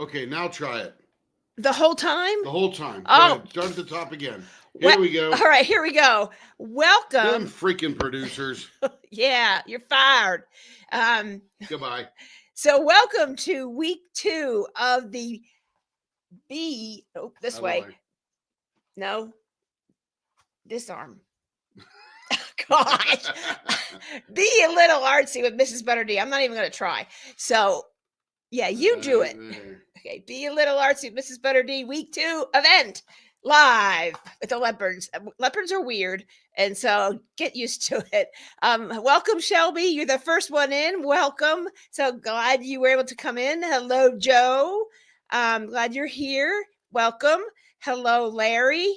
Okay, now try it. The whole time? The whole time. Go Oh, ahead. Start at the top again. Here well, we go. all right, here we go. Them Welcome. freaking producers. Yeah, you're fired. Um, Goodbye. so welcome to week 2 of the B. Oh, this How do way. I? No, this arm. Gosh. Be a little artsy with Mrs. ButterD. I'm not even going to try. So, yeah, you do it. There. Okay, be a little artsy with Mrs. ButterD. Week 2 event live with the leopards. Leopards are weird, and so get used to it. Welcome, Shelby. You're the first one in. Welcome. So glad you were able to come in. Hello, Joe. Glad you're here. Welcome. Hello, Larry.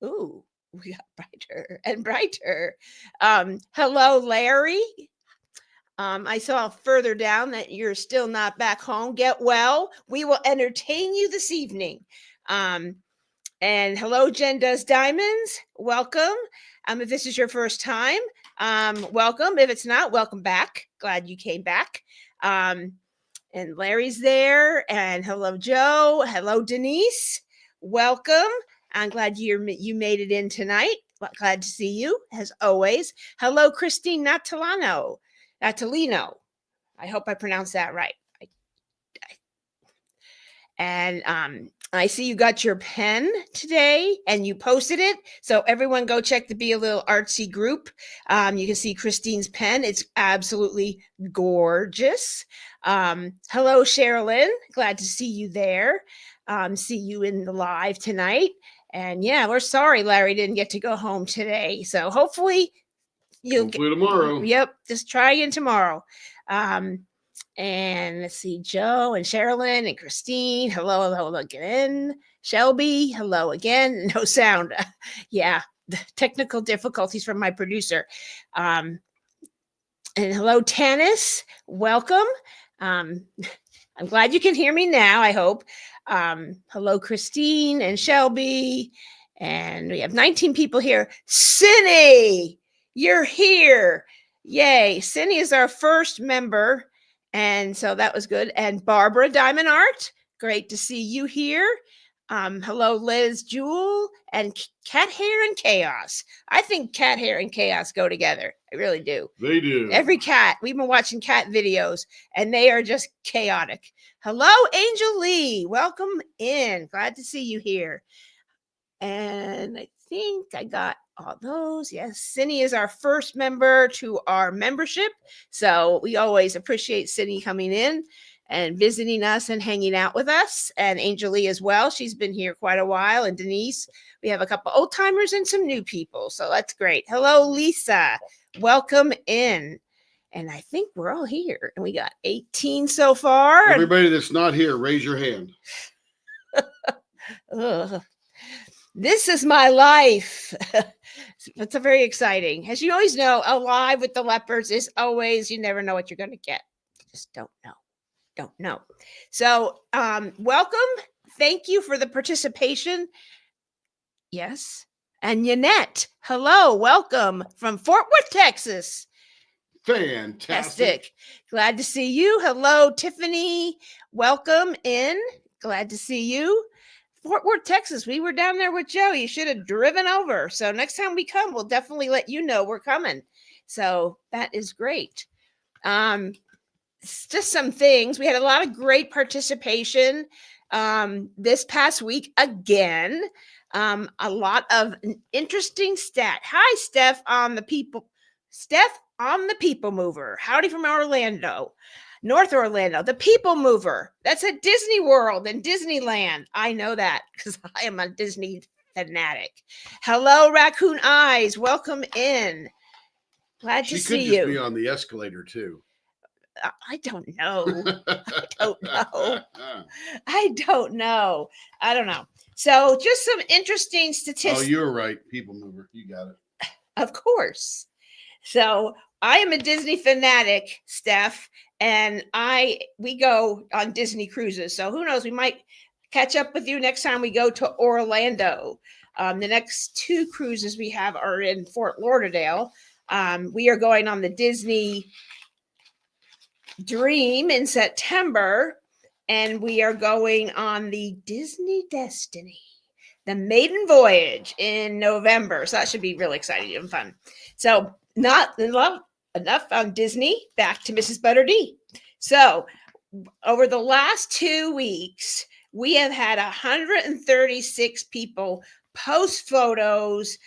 Ooh, we got brighter and brighter. Hello, Larry. I saw further down that you're still not back home. Get well. We will entertain you this evening. And hello, Jen Does Diamonds. Welcome. If this is your first time, welcome. If it's not, welcome back. Glad you came back. And Larry's there. And hello, Joe. Hello, Denise. Welcome. I'm glad you made it in tonight. Glad to see you, as always. Hello, Christine Natalino. I hope I pronounced that right. And I see you got your pen today and you posted it. So everyone go check the Be a Little Artsy group. You can see Christine's pen. It's absolutely gorgeous. Hello, Sherilyn. Glad to see you there. See you in the live tonight. And yeah, we're sorry Larry didn't get to go home today. So hopefully tomorrow. Yep, just try again tomorrow. And let's see, Joe and Sherilyn and Christine. Hello again. Shelby, hello again. No sound. Yeah, the technical difficulties from my producer. And hello, Tanis. Welcome. I'm glad you can hear me now, I hope. Hello, Christine and Shelby. And we have 19 people here. Cindy, you're here. Yay. Cindy is our first member. And so that was good. And Barbara Diamond Art, great to see you here. Hello, Liz Jewel and Cat Hair and Chaos. I think Cat Hair and Chaos go together. I really do. They do. Every cat. We've been watching cat videos and they are just chaotic. Hello, Angel Lee. Welcome in. Glad to see you here. And I think I got all those. Yes, Cindy is our first member to our membership. So we always appreciate Cindy coming in and visiting us and hanging out with us. And Angel Lee as well. She's been here quite a while. And Denise, we have a couple old timers and some new people. So that's great. Hello, Lisa. Welcome in. And I think we're all here. And we got 18 so far. Everybody that's not here, raise your hand. This is my life. It's very exciting. As you always know, Alive with the Leopards is always, you never know what you're going to get. You just don't know. So welcome. Thank you for the participation. Yes. And Yanette, hello. Welcome from Fort Worth, Texas. Fantastic. Glad to see you. Hello, Tiffany. Welcome in. Glad to see you. Fort Worth, Texas. We were down there with Joe. You should have driven over. So next time we come, we'll definitely let you know we're coming. So that is great. Just some things. We had a lot of great participation this past week again. A lot of interesting stat. Hi, Steph on the People Mover. Howdy from Orlando. North Orlando, the People Mover. That's at Disney World and Disneyland. I know that because I am a Disney fanatic. Hello, Raccoon Eyes. Welcome in. Glad to see you. She could just be on the escalator too. I don't know. I don't know. So just some interesting statistics. Oh, you were right. People Mover. You got it. Of course. So I am a Disney fanatic, Steph, and we go on Disney cruises. So who knows? We might catch up with you next time we go to Orlando. The next 2 cruises we have are in Fort Lauderdale. We are going on the Disney Dream in September, and we are going on the Disney Destiny, the maiden voyage in November. So that should be really exciting and fun. So not enough on Disney. Back to Mrs. ButterD. So over the last 2 weeks, we have had 136 people post photos,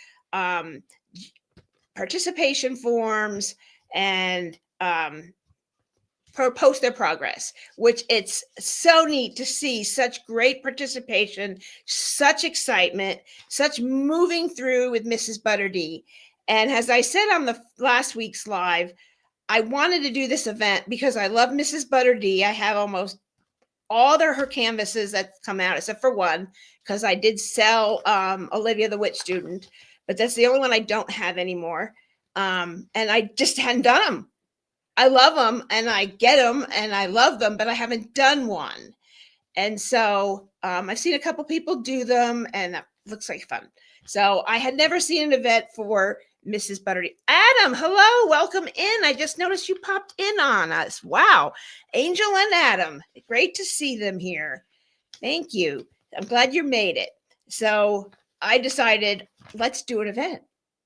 participation forms, and post their progress, which it's so neat to see such great participation, such excitement, such moving through with Mrs. ButterD. And as I said on the last week's live, I wanted to do this event because I love Mrs. ButterD. I have almost all her canvases that come out, except for one, because I did sell Olivia the Witch Student, but that's the only one I don't have anymore. And I just hadn't done them. I love them and I get them and I love them, but I haven't done one. And so I've seen a couple people do them and that looks like fun. So I had never seen an event for Mrs. ButterD. Adam, hello, welcome in. I just noticed you popped in on us. Wow. Angel and Adam, great to see them here. Thank you. I'm glad you made it. So I decided let's do an event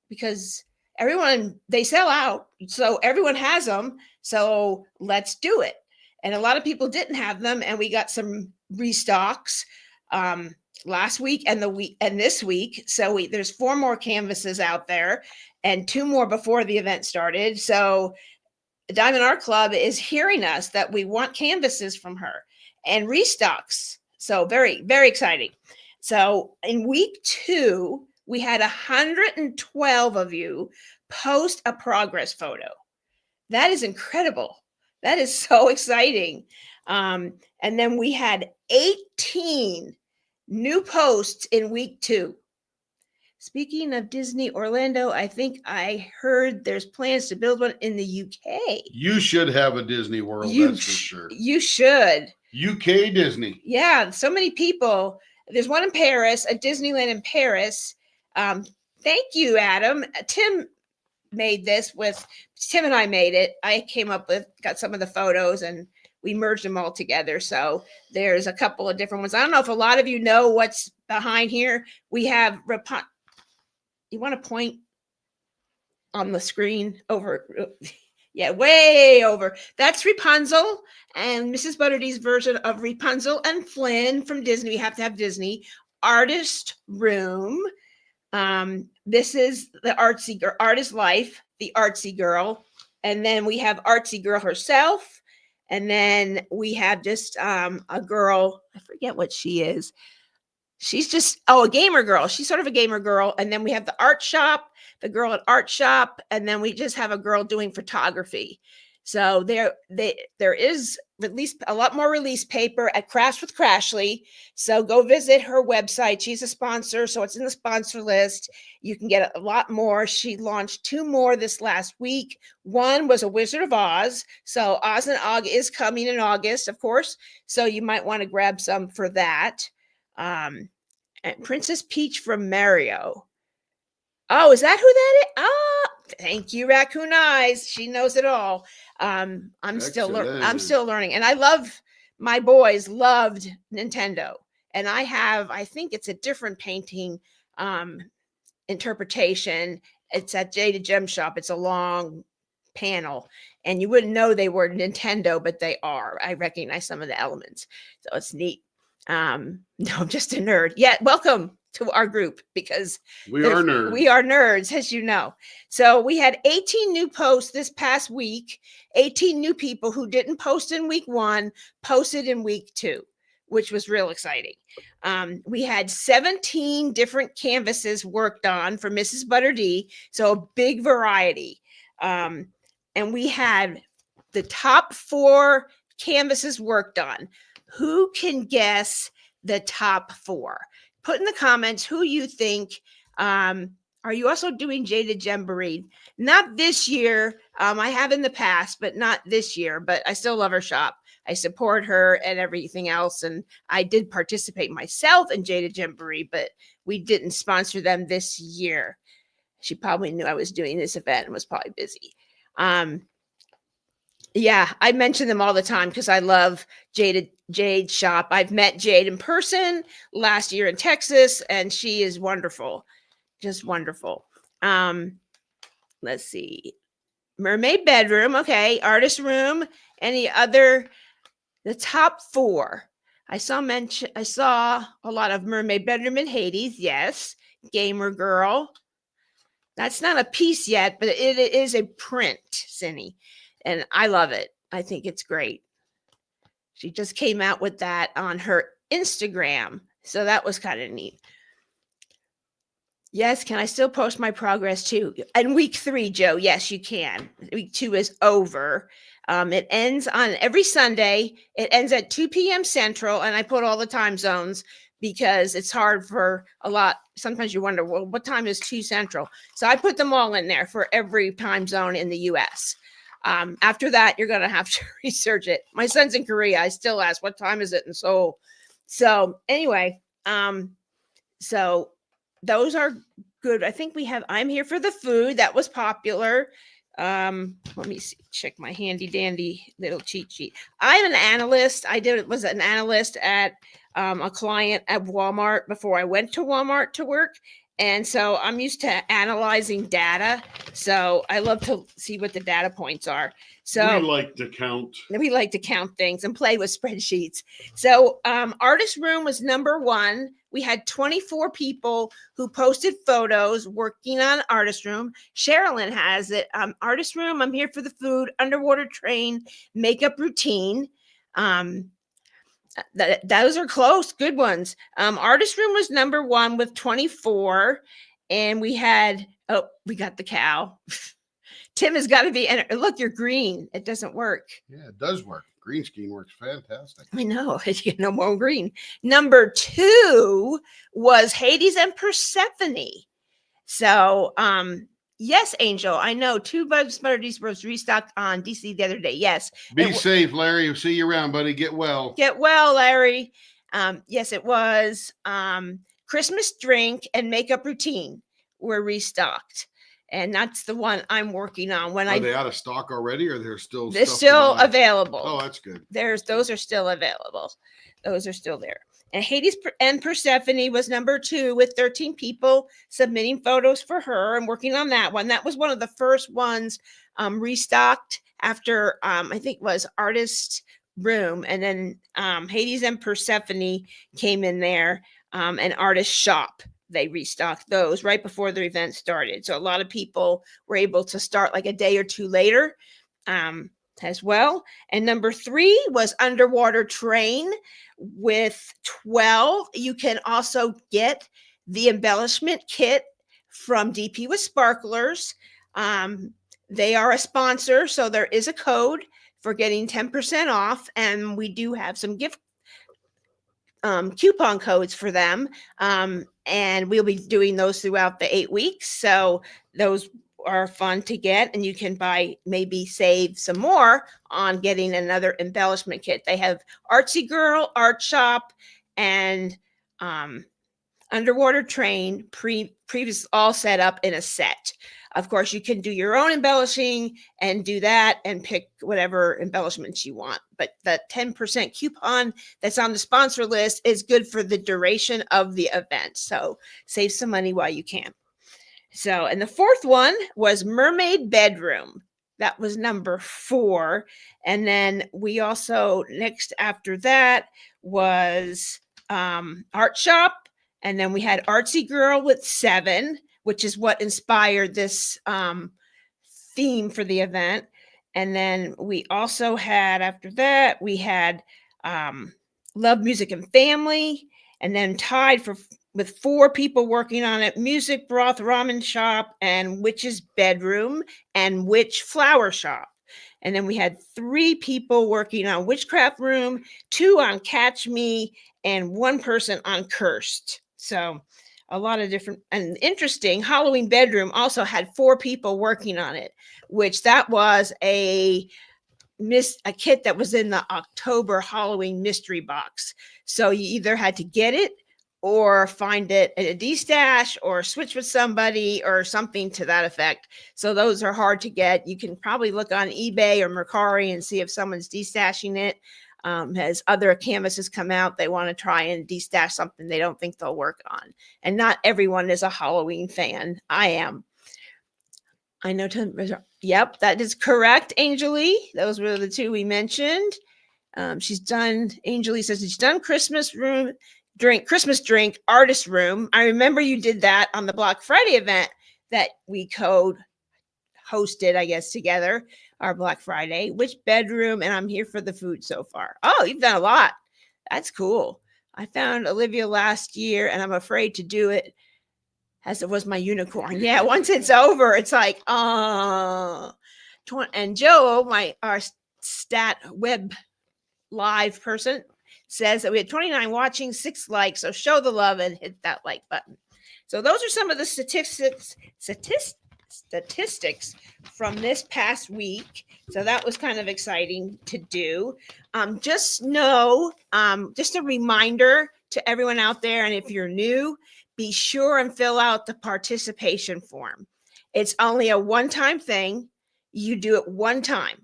because everyone, they sell out. So everyone has them. So let's do it. And a lot of people didn't have them. And we got some restocks last week and this week. So there's 4 more canvases out there and 2 more before the event started. So Diamond Art Club is hearing us that we want canvases from her and restocks. So very, very exciting. So in week 2, we had 112 of you post a progress photo. That is incredible. That is so exciting. And then we had 18 new posts in week 2. Speaking of Disney Orlando, I think I heard there's plans to build one in the UK. You should have a Disney World, that's for sure. You should. UK Disney. Yeah, so many people. There's one in Paris, a Disneyland in Paris. Thank you, Adam. Tim made this with Tim and I made it. I came up with, got some of the photos and we merged them all together. So there's a couple of different ones. I don't know if a lot of you know what's behind here. We have, you want to point on the screen over? Yeah, way over. That's Rapunzel and Mrs. ButterD's version of Rapunzel and Flynn from Disney. We have to have Disney. Artist Room. This is the Artsy Girl, Artist Life, the Artsy Girl. And then we have Artsy Girl herself. And then we have just a girl, I forget what she is. She's just, a gamer girl. She's sort of a gamer girl. And then we have the art shop, the girl at art shop. And then we just have a girl doing photography. So there is at least a lot more release paper at Crafts with Crashly. So go visit her website. She's a sponsor, so it's in the sponsor list. You can get a lot more. She launched 2 more this last week. One was a Wizard of Oz. So Oz and Og is coming in August, of course. So you might want to grab some for that. And Princess Peach from Mario. Oh, is that who that is? Oh, thank you, Raccoon Eyes. She knows it all. I'm still learning. And my boys loved Nintendo. And I think it's a different painting interpretation. It's at Jada Gem Shop. It's a long panel. And you wouldn't know they were Nintendo, but they are. I recognize some of the elements. So it's neat. No, I'm just a nerd. Yeah, welcome to our group because we are nerds. We are nerds, as you know. So we had 18 new posts this past week. 18 new people who didn't post in week 1 posted in week 2, which was real exciting. We had 17 different canvases worked on for Mrs. ButterD, so a big variety. And we had the top 4 canvases worked on. Who can guess the top 4? Put in the comments who you think. Are you also doing Jada Jamboree? Not this year. I have in the past, but not this year. But I still love her shop. I support her and everything else. And I did participate myself in Jada Jamboree, but we didn't sponsor them this year. She probably knew I was doing this event and was probably busy. Yeah, I mention them all the time because I love Jade shop. I've met Jade in person last year in Texas, and she is wonderful, just wonderful. Let's see, mermaid bedroom, okay, artist room, any other, the top four. I saw a lot of mermaid bedroom in Hades, yes. Gamer girl. That's not a piece yet, but it is a print, Cindy. And I love it. I think it's great. She just came out with that on her Instagram. So that was kind of neat. Yes, can I still post my progress too? And week 3, Joe, yes, you can. Week 2 is over. It ends on every Sunday. It ends at 2 p.m. Central, and I put all the time zones because it's hard for a lot. Sometimes you wonder, well, what time is 2 Central? So I put them all in there for every time zone in the U.S. After that, you're going to have to research it. My son's in Korea. I still ask, what time is it in Seoul? So anyway, so those are good. I think we have, I'm here for the food. That was popular. Let me see, check my handy dandy little cheat sheet. I'm an analyst. Was an analyst at a client at Walmart before I went to Walmart to work. And so I'm used to analyzing data. So I love to see what the data points are. So we like to count things and play with spreadsheets. So artist room was number 1. We had 24 people who posted photos working on artist room. Sherilyn has it. Artist room, I'm here for the food, underwater train, makeup routine. Those are close, good ones. Artist room was number 1 with 24. And we had, we got the cow. Tim has got to be, and look, you're green. It doesn't work. Yeah, it does work. Green screen works fantastic. I know. No more green. Number 2 was Hades and Persephone. So, yes, Angel, I know 2 ButterD was restocked on DC the other day. Yes. Be safe, Larry. See you around, buddy. Get well. Get well, Larry. Yes, it was. Christmas drink and makeup routine were restocked. And that's the one I'm working on. Are they out of stock already, or they're still? They're still available. Oh, that's good. Those are still available. Those are still there. And Hades and Persephone was number 2 with 13 people submitting photos for her and working on that one. That was one of the first ones restocked after I think it was Artist Room, and then Hades and Persephone came in there, and Artist Shop. They restocked those right before the event started. So a lot of people were able to start like a day or 2 later as well. And number 3 was Underwater Train with 12. You can also get the embellishment kit from DP with Sparklers. They are a sponsor, so there is a code for getting 10% off. And we do have some gift coupon codes for them. And we'll be doing those throughout the 8 weeks. So those are fun to get, and you can maybe save some more on getting another embellishment kit. They have Artsy Girl, Art Shop, and Underwater Train previous all set up in a set. Of course, you can do your own embellishing and do that and pick whatever embellishments you want. But the 10% coupon that's on the sponsor list is good for the duration of the event. So save some money while you can. So, and the 4th one was Mermaid Bedroom. That was number 4. And then we also, next after that was Art Shop. And then we had Artsy Girl with 7, which is what inspired this theme for the event. And then we also had, after that, we had Love, Music, and Family. And then tied with 4 people working on it, Music Broth Ramen Shop and Witch's Bedroom and Witch Flower Shop. And then we had 3 people working on Witchcraft Room, 2 on Catch Me, and 1 person on Cursed. So a lot of different, and interesting, Halloween Bedroom also had 4 people working on it, which that was a kit that was in the October Halloween mystery box. So you either had to get it or find it at a D-stash or switch with somebody or something to that effect. So those are hard to get. You can probably look on eBay or Mercari and see if someone's destashing it. As other canvases come out, they want to try and destash something they don't think they'll work on. And not everyone is a Halloween fan. I am. I know. Yep, that is correct, Angelie. Those were the two we mentioned. She's done. Angelie says she's done Christmas drink, artist room. I remember you did that on the Black Friday event that we hosted, I guess, together, our Black Friday. Which bedroom? And I'm here for the food so far. Oh, you've done a lot. That's cool. I found Olivia last year, and I'm afraid to do it as it was my unicorn. Yeah, once it's over, it's like, and Joe, our stat web live person, says that we had 29 watching, 6 likes. So show the love and hit that like button. So those are some of the statistics from this past week. So that was kind of exciting to do. Just know, just a reminder to everyone out there, and if you're new, be sure and fill out the participation form. It's only a one-time thing. You do it one time.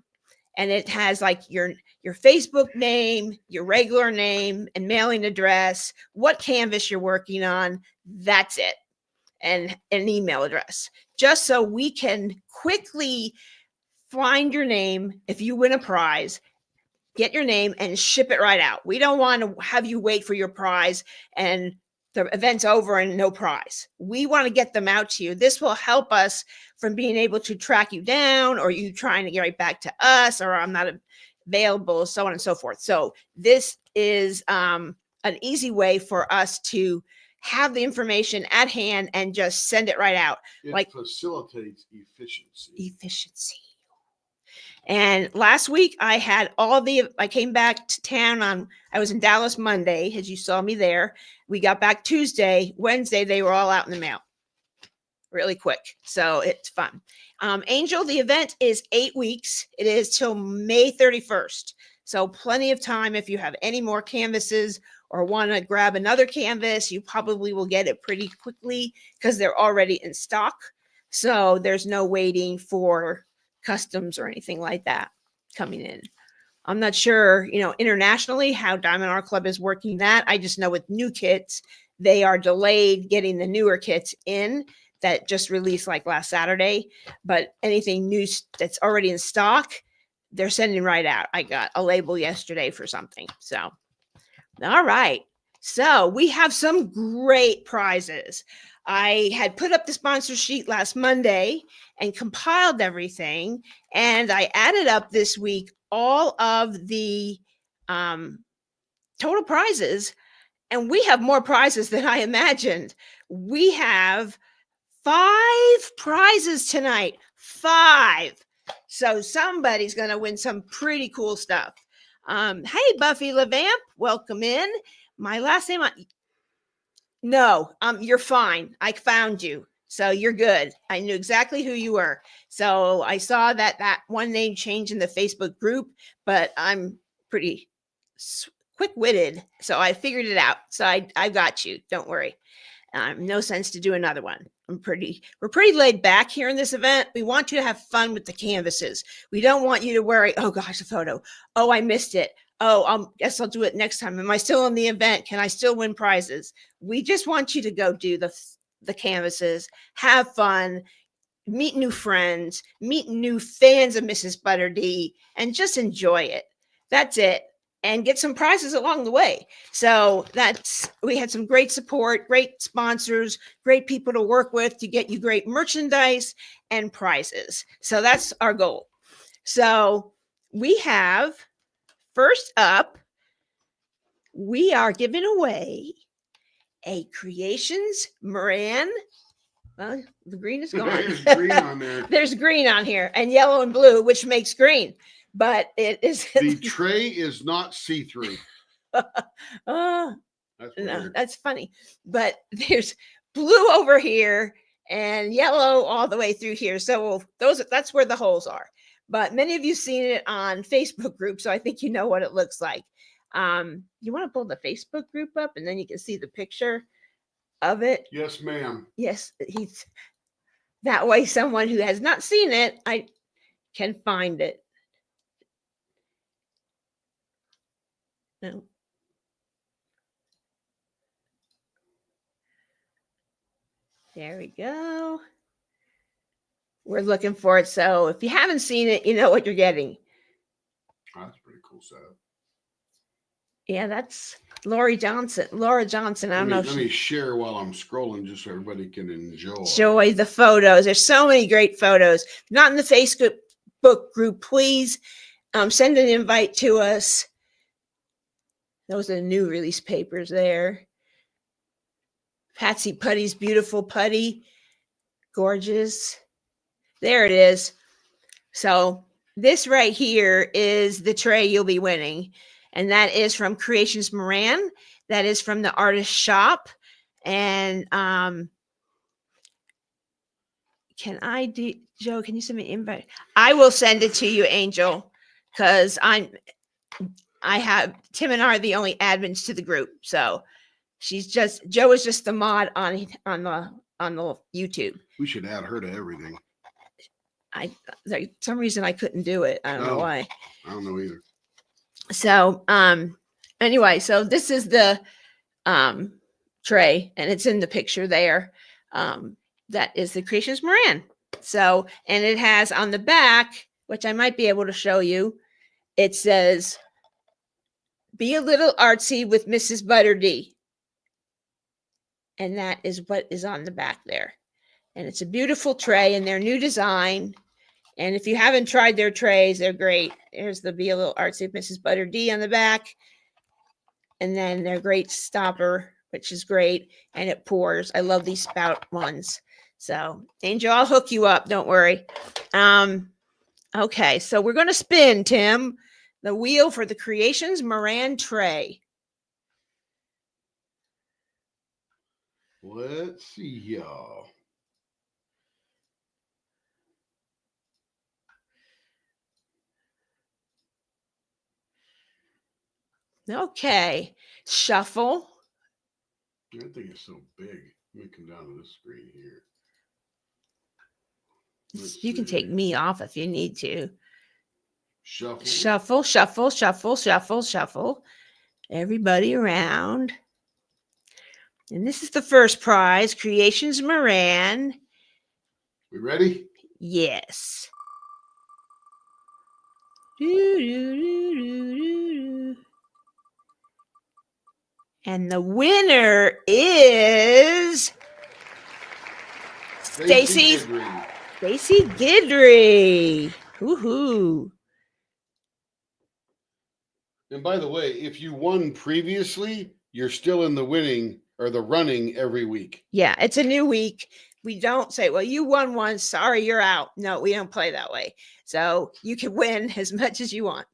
And it has like your Facebook name, your regular name, and mailing address, what canvas you're working on. That's it. And an email address, just so we can quickly find your name. If you win a prize, get your name and ship it right out. We don't want to have you wait for your prize and the event's over and no prize. We want to get them out to you. This will help us from being able to track you down, or you trying to get right back to us, or I'm not available, so on and so forth. So this is an easy way for us to have the information at hand and just send it right out. It facilitates efficiency. And last week I came back to town I was in Dallas Monday, as you saw me there. We got back Tuesday. Wednesday, they were all out in the mail really quick. So it's fun. Angel, the event is 8 weeks. It is till May 31st. So plenty of time. If you have any more canvases or want to grab another canvas, you probably will get it pretty quickly because they're already in stock. So there's no waiting for customs or anything like that coming in. I'm not sure, internationally how Diamond Art Club is working that. I just know with new kits, they are delayed getting the newer kits in that just released like last Saturday. But anything new that's already in stock, they're sending right out. I got a label yesterday for something. So, all right. So we have some great prizes. I had put up the sponsor sheet last Monday and compiled everything. And I added up this week all of the total prizes. And we have more prizes than I imagined. We have 5 prizes tonight. 5. So somebody's going to win some pretty cool stuff. Hey, Buffy LeVamp, welcome in. My last name, no, you're fine. I found you. So you're good. I knew exactly who you were. So I saw that one name change in the Facebook group, but I'm pretty quick-witted. So I figured it out. So I got you. Don't worry. No sense to do another one. We're pretty laid back here in this event. We want you to have fun with the canvases. We don't want you to worry, oh gosh, a photo. Oh, I missed it. Oh, I guess I'll do it next time. Am I still in the event? Can I still win prizes? We just want you to go do the canvases, have fun, meet new friends, meet new fans of Mrs. ButterD, and just enjoy it. That's it. And get some prizes along the way. So we had some great support, great sponsors, great people to work with to get you great merchandise and prizes. So that's our goal. So we have, first up, we are giving away a Creations Moran. Well, the green is gone. There's green on there. There's green on here and yellow and blue, which makes green. But it is. The tray is not see-through. No, that's funny. But there's blue over here and yellow all the way through here. So that's where the holes are. But many of you seen it on Facebook groups, so I think you know what it looks like. You want to pull the Facebook group up and then you can see the picture of it. Yes, ma'am. Yes, he's that way. Someone who has not seen it, I can find it. No. There we go. We're looking for it. So if you haven't seen it, you know what you're getting. Oh, that's a pretty cool setup. Yeah, that's Laura Johnson. I don't know. Let me share while I'm scrolling just so everybody can enjoy. Enjoy the photos. There's so many great photos. Not in the Facebook group, please send an invite to us. Those are the new release papers there. Patsy Putty's beautiful putty. Gorgeous. There it is. So this right here is the tray you'll be winning. And that is from Creations Moran. That is from the artist shop. And Joe, can you send me an invite? I will send it to you, Angel, because Tim and I are the only admins to the group. So Joe is just the mod on the YouTube. We should add her to everything. Some reason I couldn't do it. I don't know why. I don't know either. So anyway, so this is the tray, and it's in the picture there. That is the Creations Moran. So, and it has on the back, which I might be able to show you, it says, "Be a little artsy with Mrs. ButterD." And that is what is on the back there. And it's a beautiful tray in their new design. And if you haven't tried their trays, they're great. There's the Be a Little Artsy with Mrs. ButterD on the back. And then their great stopper, which is great. And it pours. I love these spout ones. So, Angel, I'll hook you up. Don't worry. Okay, so we're going to spin, Tim, the wheel for the Creations Moran tray. Let's see, y'all. Okay, shuffle. I think it's so big. Let me come down to this screen here. You can take me off if you need to. Shuffle. Shuffle, shuffle, shuffle, shuffle, shuffle. Everybody around. And this is the first prize, Creations Moran. We ready? Yes. Do, do, do, do, do. And the winner is Stacy Gidry. Woohoo. And by the way, if you won previously, you're still in the winning or the running every week. Yeah, it's a new week. We don't say, well, you won once. Sorry, you're out. No, we don't play that way. So you can win as much as you want.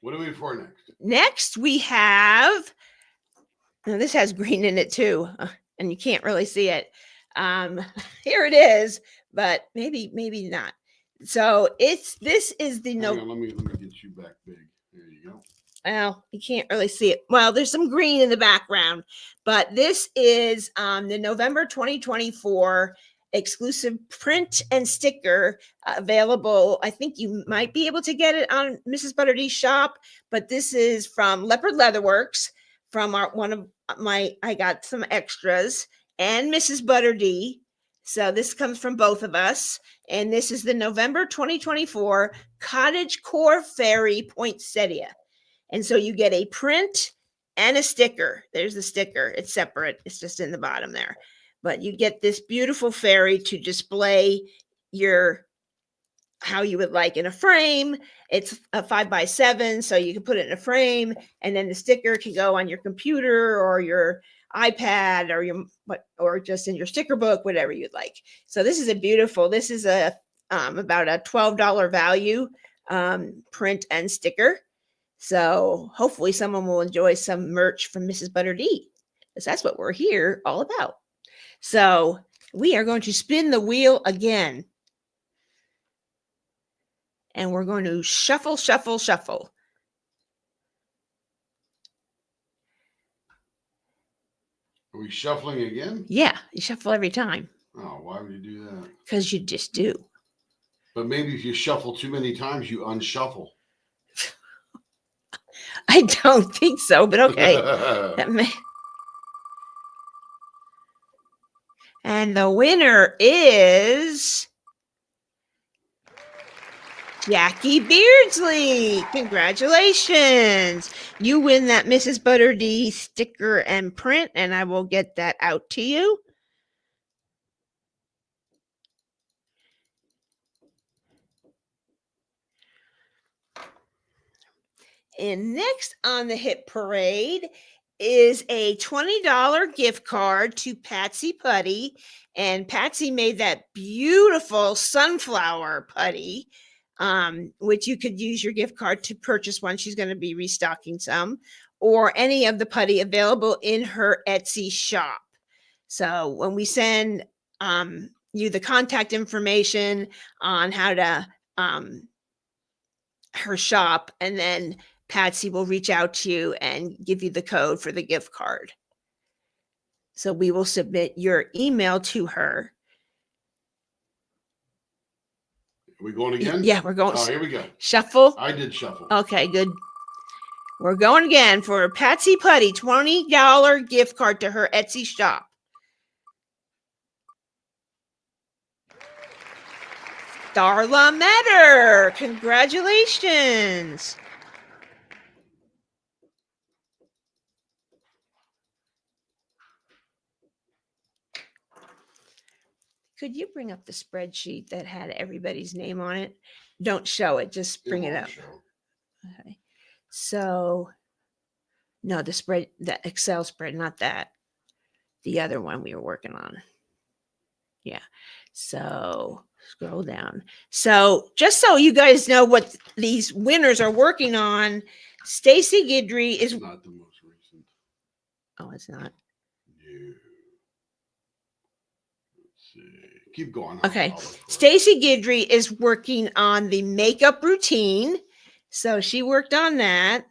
What are we for next? Next, we have, now this has green in it too, and you can't really see it. Here it is, but maybe not. So this is the Hang on, let me get you back big. There you go. Well, you can't really see it. Well, there's some green in the background, but this is the November 2024 exclusive print and sticker available. I think you might be able to get it on Mrs. ButterD's shop, but this is from Leopard Leatherworks. From I got some extras, and Mrs. ButterD. So this comes from both of us, and this is the November 2024 Cottage Core Fairy Poinsettia. And so you get a print and a sticker. There's the sticker. It's separate. It's just in the bottom there. But you get this beautiful fairy to display how you would like in a frame. It's a 5x7, so you can put it in a frame, and then the sticker can go on your computer or your iPad or just in your sticker book, whatever you'd like. So this is this is about a $12 value print and sticker. So hopefully someone will enjoy some merch from Mrs. ButterD, because that's what we're here all about. So we are going to spin the wheel again. and we're going to shuffle, shuffle, shuffle. Are we shuffling again? Yeah, you shuffle every time. Oh, why would you do that? Because you just do. But maybe if you shuffle too many times, you unshuffle. I don't think so, but okay. And the winner is Jackie Beardsley. Congratulations. You win that Mrs. ButterD sticker and print, and I will get that out to you. And next on the hit parade is a $20 gift card to Patsy Putty. And Patsy made that beautiful sunflower putty, which you could use your gift card to purchase one. She's going to be restocking some, or any of the putty available in her Etsy shop. So when we send you the contact information on how to her shop, and then Patsy will reach out to you and give you the code for the gift card. So we will submit your email to her. Are we going again? Yeah, we're going. Oh, here we go. Shuffle. I did shuffle. Okay, good. We're going again for Patsy Putty, $20 gift card to her Etsy shop. Darla Metter, congratulations. Could you bring up the spreadsheet that had everybody's name on it? Don't show it, just bring it up. Okay. So, no, the Excel spread, not that. The other one we were working on. Yeah. So, scroll down. So, just so you guys know what these winners are working on, Stacy Guidry is not the most recent. Oh, it's not. No. Let's see. Keep going. Okay. Stacy Guidry is working on the makeup routine. So she worked on that.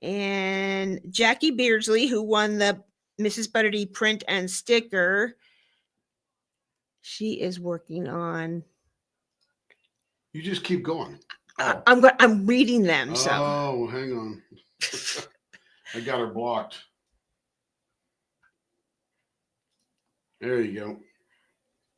And Jackie Beardsley, who won the Mrs. ButterD print and sticker, she is working on. You just keep going. Oh. I'm reading them. So. Oh, hang on. I got her blocked. There you go.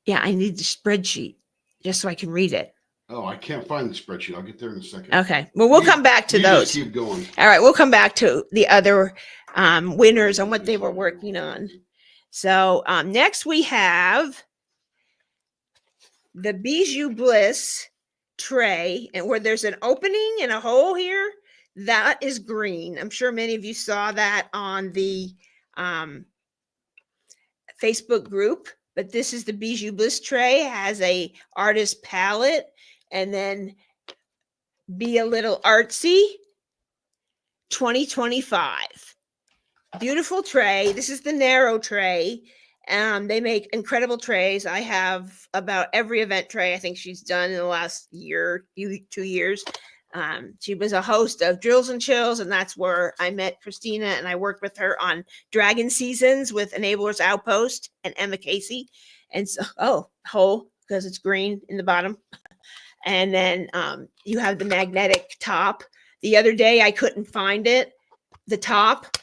Yeah, I need the spreadsheet just so I can read it. Oh, I can't find the spreadsheet. I'll get there in a second. Okay. Well, we'll come back to those. Just keep going. All right. We'll come back to the other winners and what they were working on. So next we have the Bijou Bliss tray, and where there's an opening and a hole here, that is green. I'm sure many of you saw that on the Facebook group. But this is the Bijou Bliss tray. It has a artist palette, and then Be a Little Artsy 2025. Beautiful tray. This is the narrow tray. They make incredible trays. I have about every event tray I think she's done in the last year, 2 years. She was a host of Drills and Chills, and that's where I met Christina, and I worked with her on Dragon Seasons with Enablers Outpost and Emma Casey. And so, hole, because it's green in the bottom. And then you have the magnetic top. The other day, I couldn't find it. The top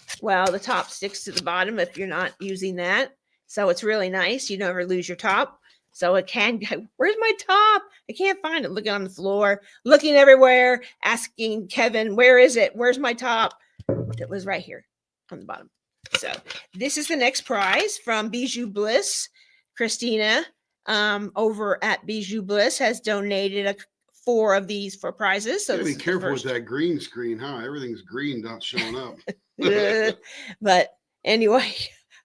sticks to the bottom if you're not using that. So it's really nice. You never lose your top. So it can go, where's my top? I can't find it. Looking on the floor, looking everywhere, asking Kevin, where is it? Where's my top? It was right here on the bottom. So this is the next prize from Bijou Bliss. Christina over at Bijou Bliss has donated 4 of these for prizes. So be careful with that green screen, huh? Everything's green, not showing up. But anyway.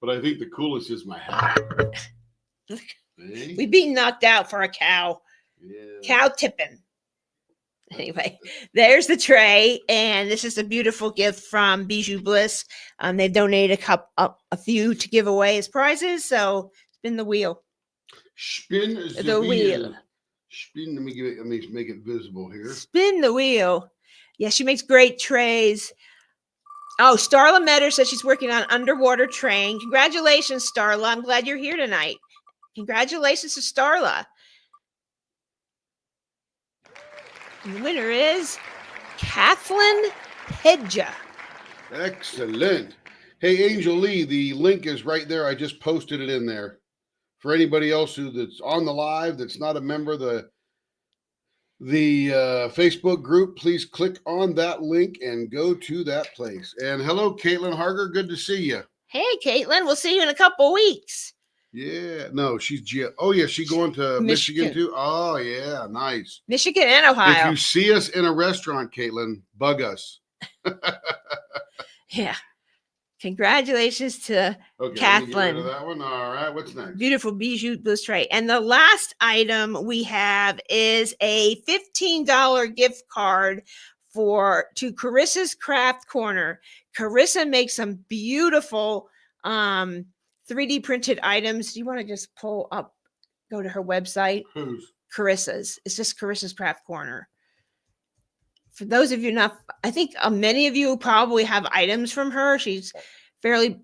But I think the coolest is my hat. We've been knocked out for a cow. Yeah. Cow tipping. Anyway, there's the tray, and this is a beautiful gift from Bijou Bliss. They donated a few to give away as prizes, so spin the wheel. Spin the wheel. Spin. Let me make it visible here. Spin the wheel. Yeah, she makes great trays. Oh, Starla Metter says she's working on underwater train. Congratulations, Starla. I'm glad you're here tonight. Congratulations to Starla. And the winner is Kathleen Hedja. Excellent. Hey, Angel Lee, the link is right there. I just posted it in there. For anybody else that's on the live that's not a member of the Facebook group, please click on that link and go to that place. And hello, Caitlin Harger. Good to see you. Hey, Caitlin. We'll see you in a couple weeks. Yeah. No, oh, yeah. She going to Michigan too? Oh, yeah. Nice. Michigan and Ohio. If you see us in a restaurant, Caitlin, bug us. Yeah. Congratulations to Kathleen. Get rid of that one. All right. What's next? Beautiful bijou bliss tray. And the last item we have is a $15 gift card to Carissa's Craft Corner. Carissa makes some beautiful 3D printed items. Do you want to just go to her website? Whose? Carissa's. It's just Carissa's Craft Corner. For those of you I think many of you probably have items from her. She's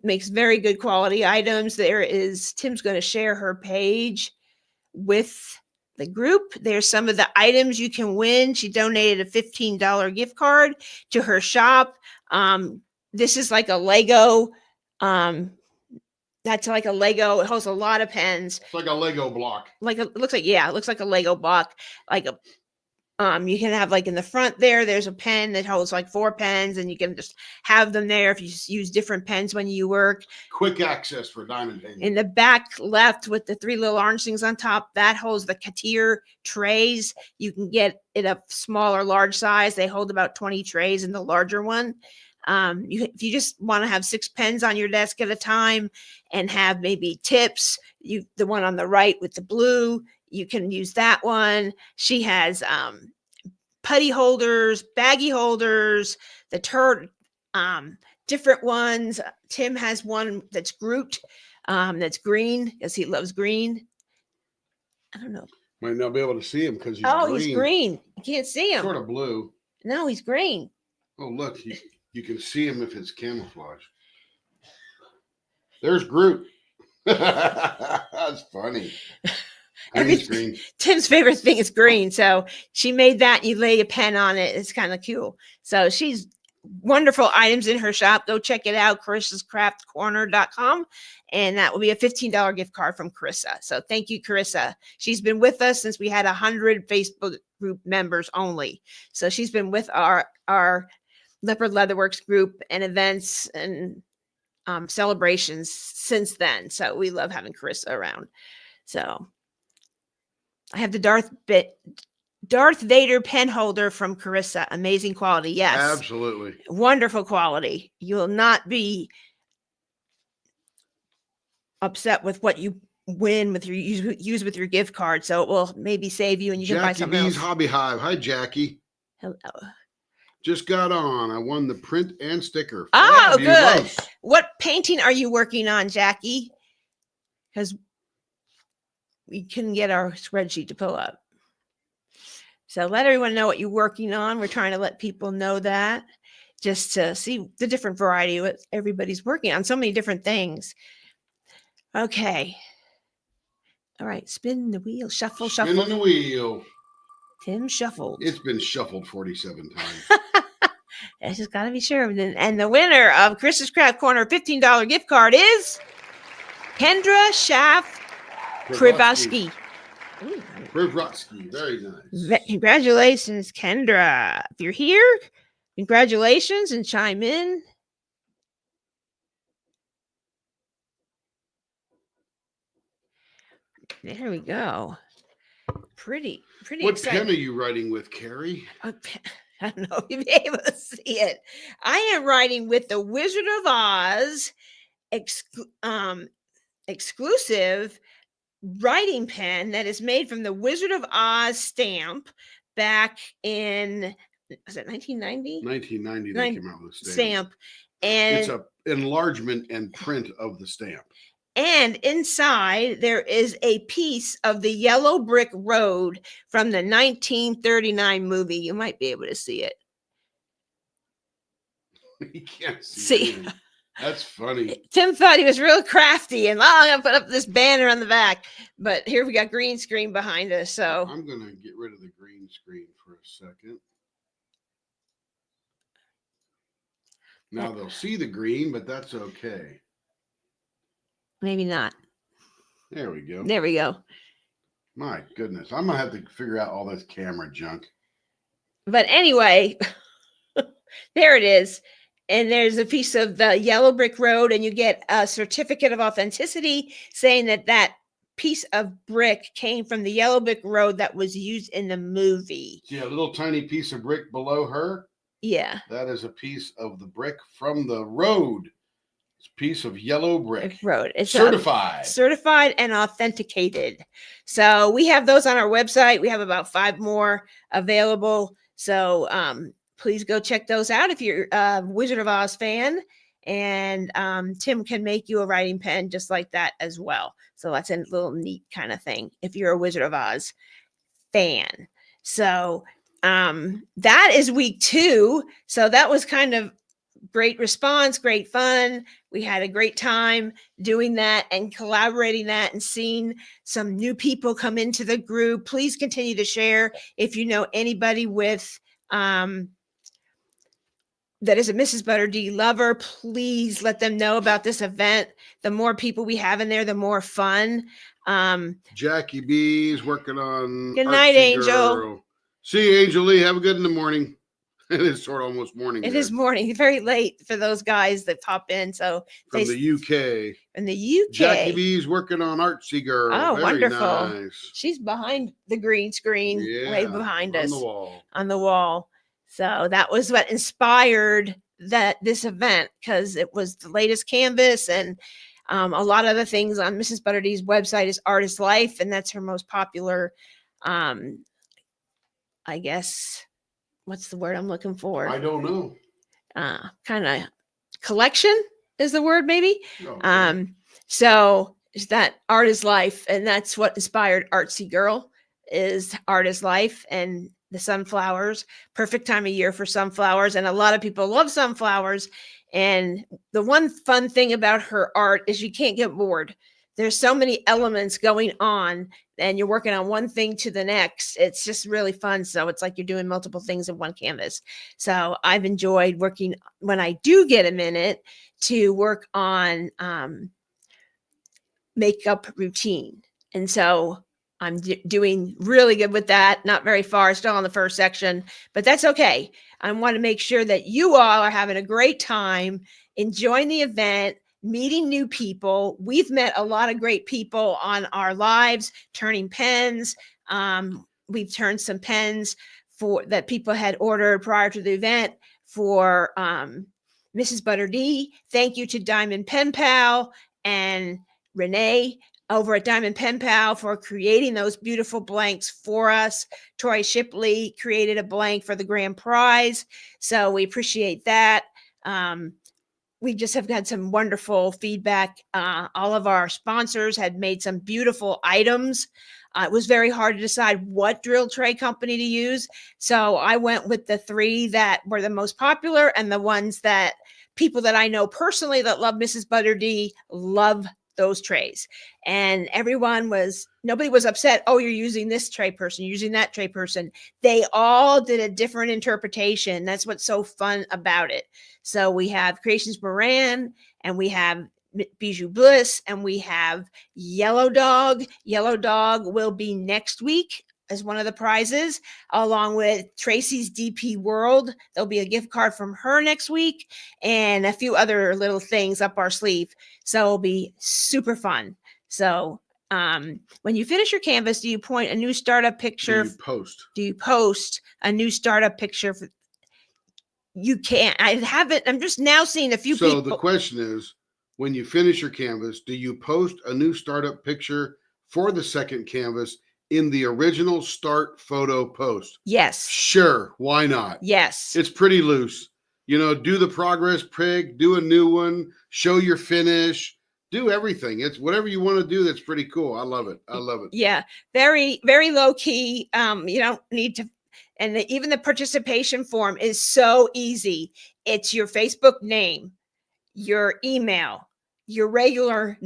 makes very good quality items. Tim's going to share her page with the group. There's some of the items you can win. She donated a $15 gift card to her shop. This is like a Lego. That's like a Lego. It holds a lot of pens. It's like a Lego block. It looks like a Lego block. You can have in the front there's a pen that holds 4 pens, and you can just have them there if you just use different pens when you work. Quick access for diamond painting. In the back left with the 3 little orange things on top, that holds the Katir trays. You can get it a smaller, large size. They hold about 20 trays in the larger one. If you just want to have 6 pens on your desk at a time and have maybe tips, the one on the right with the blue, you can use that one. She has putty holders, baggie holders, different ones. Tim has one that's grouped, that's green because he loves green. I don't know. Might not be able to see him because he's green. He's green. You can't see him. Sort of blue. No, he's green. Oh, look. You can see him if it's camouflage. There's Groot. That's funny. Tim's favorite thing is green. So she made that. You lay a pen on it. It's kind of cool. So she's wonderful items in her shop. Go check it out. Carissa'sCraftCorner.com. And that will be a $15 gift card from Carissa. So thank you, Carissa. She's been with us since we had 100 Facebook group members only. So she's been with our Leopard Leatherworks group and events and celebrations since then. So we love having Carissa around. So I have the Darth Vader pen holder from Carissa. Amazing quality. Yes. Absolutely. Wonderful quality. You will not be upset with what you win with your use with your gift card. So it will maybe save you and you can buy something else. Jackie B's Hobby Hive. Hi, Jackie. Hello. Just got on. I won the print and sticker. Oh, good. What painting are you working on, Jackie? Because we couldn't get our spreadsheet to pull up. So let everyone know what you're working on. We're trying to let people know that just to see the different variety of what everybody's working on. So many different things. Okay. All right. Spin the wheel. Shuffle, shuffle. Spinning the wheel. Tim shuffled. It's been shuffled 47 times. I just got to be sure. And the winner of Carissa's Craft Corner $15 gift card is Kendra Schaff Krivosky. Krivosky. Very nice. Congratulations, Kendra. If you're here, congratulations and chime in. There we go. Pretty What exciting. pen are you writing with, Carrie? I don't know if you'll be able to see it. I am writing with the Wizard of Oz exclusive writing pen that is made from the Wizard of Oz stamp back in, was it 1990? 1990 they came out with the stamp. And it's an enlargement and print of the stamp. And inside there is a piece of the yellow brick road from the 1939 movie. You might be able to see it. You can't See, anything. That's funny. Tim thought he was real crafty and I'm gonna put up this banner on the back, but here we got green screen behind us. So I'm gonna get rid of the green screen for a second. Now they'll see the green, but that's okay. Maybe not. There we go. There we go. My goodness, I'm gonna have to figure out all this camera junk. But anyway, there it is. And there's a piece of the yellow brick road, and you get a certificate of authenticity saying that that piece of brick came from the yellow brick road that was used in the movie. See a little tiny piece of brick below her? Yeah. That is a piece of the brick from the road. It's a piece of yellow brick. Road. It's certified. Certified and authenticated. So we have those on our website. We have about 5 more available. So please go check those out if you're a Wizard of Oz fan. And Tim can make you a writing pen just like that as well. So that's a little neat kind of thing if you're a Wizard of Oz fan. So that is week 2. So that was kind of great response, great fun. We had a great time doing that and collaborating that and seeing some new people come into the group. Please continue to share if you know anybody with that is a Mrs. ButterD lover. Please let them know about this event. The more people we have in there, the more fun. Jackie B's working on. Good night, Angel. Girl. See you, Angel Lee. Have a good in the morning. It is sort of almost morning. It is morning. Very late for those guys that pop in. So from the UK. In the UK. Jackie B's working on Artsy Girl. Oh, very wonderful. Nice. She's behind the green screen, way behind us. On the wall. So that was what inspired this event, because it was the latest canvas, and a lot of the things on Mrs. ButterD's website is Artist Life, and that's her most popular, I guess, what's the word I'm looking for? I don't know. Kind of collection is the word, maybe. Okay. So is that Artist Life, and that's what inspired Artsy Girl is Artist Life, and the sunflowers. Perfect time of year for sunflowers, and a lot of people love sunflowers. And the one fun thing about her art is you can't get bored. There's so many elements going on, and you're working on one thing to the next. It's just really fun. So it's like you're doing multiple things in one canvas. So I've enjoyed working when I do get a minute to work on makeup routine. And so I'm doing really good with that. Not very far, still on the first section, but that's okay. I want to make sure that you all are having a great time, enjoying the event, meeting new people. We've met a lot of great people on our lives, turning pens. We've turned some pens that people had ordered prior to the event for Mrs. ButterD. Thank you to Diamond Pen Pal and Renee over at Diamond Pen Pal for creating those beautiful blanks for us. Troy Shipley created a blank for the grand prize, so we appreciate that. We just have had some wonderful feedback. All of our sponsors had made some beautiful items. It was very hard to decide what drill tray company to use, so I went with the 3 that were the most popular and the ones that people that I know personally that love Mrs. ButterD love those trays. And nobody was upset. Oh, you're using this tray person, you're using that tray person. They all did a different interpretation. That's what's so fun about it. So we have Creations Moran, and we have Bijou Bliss, and we have Yellow Dog. Yellow Dog will be next week as one of the prizes, along with Tracy's DP World. There'll be a gift card from her next week and a few other little things up our sleeve. So it'll be super fun. So when you finish your canvas, do you point a new startup picture? Do you post a new startup picture? You can't. I haven't. I'm just now seeing a few people. So the question is, when you finish your canvas, do you post a new startup picture for the second canvas in the original start photo post? Yes. Sure. Why not? Yes. It's pretty loose. Do the progress pic, do a new one, show your finish, do everything. It's whatever you want to do. That's pretty cool. I love it. I love it. Yeah, very, very low key. You don't need to, and even the participation form is so easy. It's your Facebook name, your email, your regular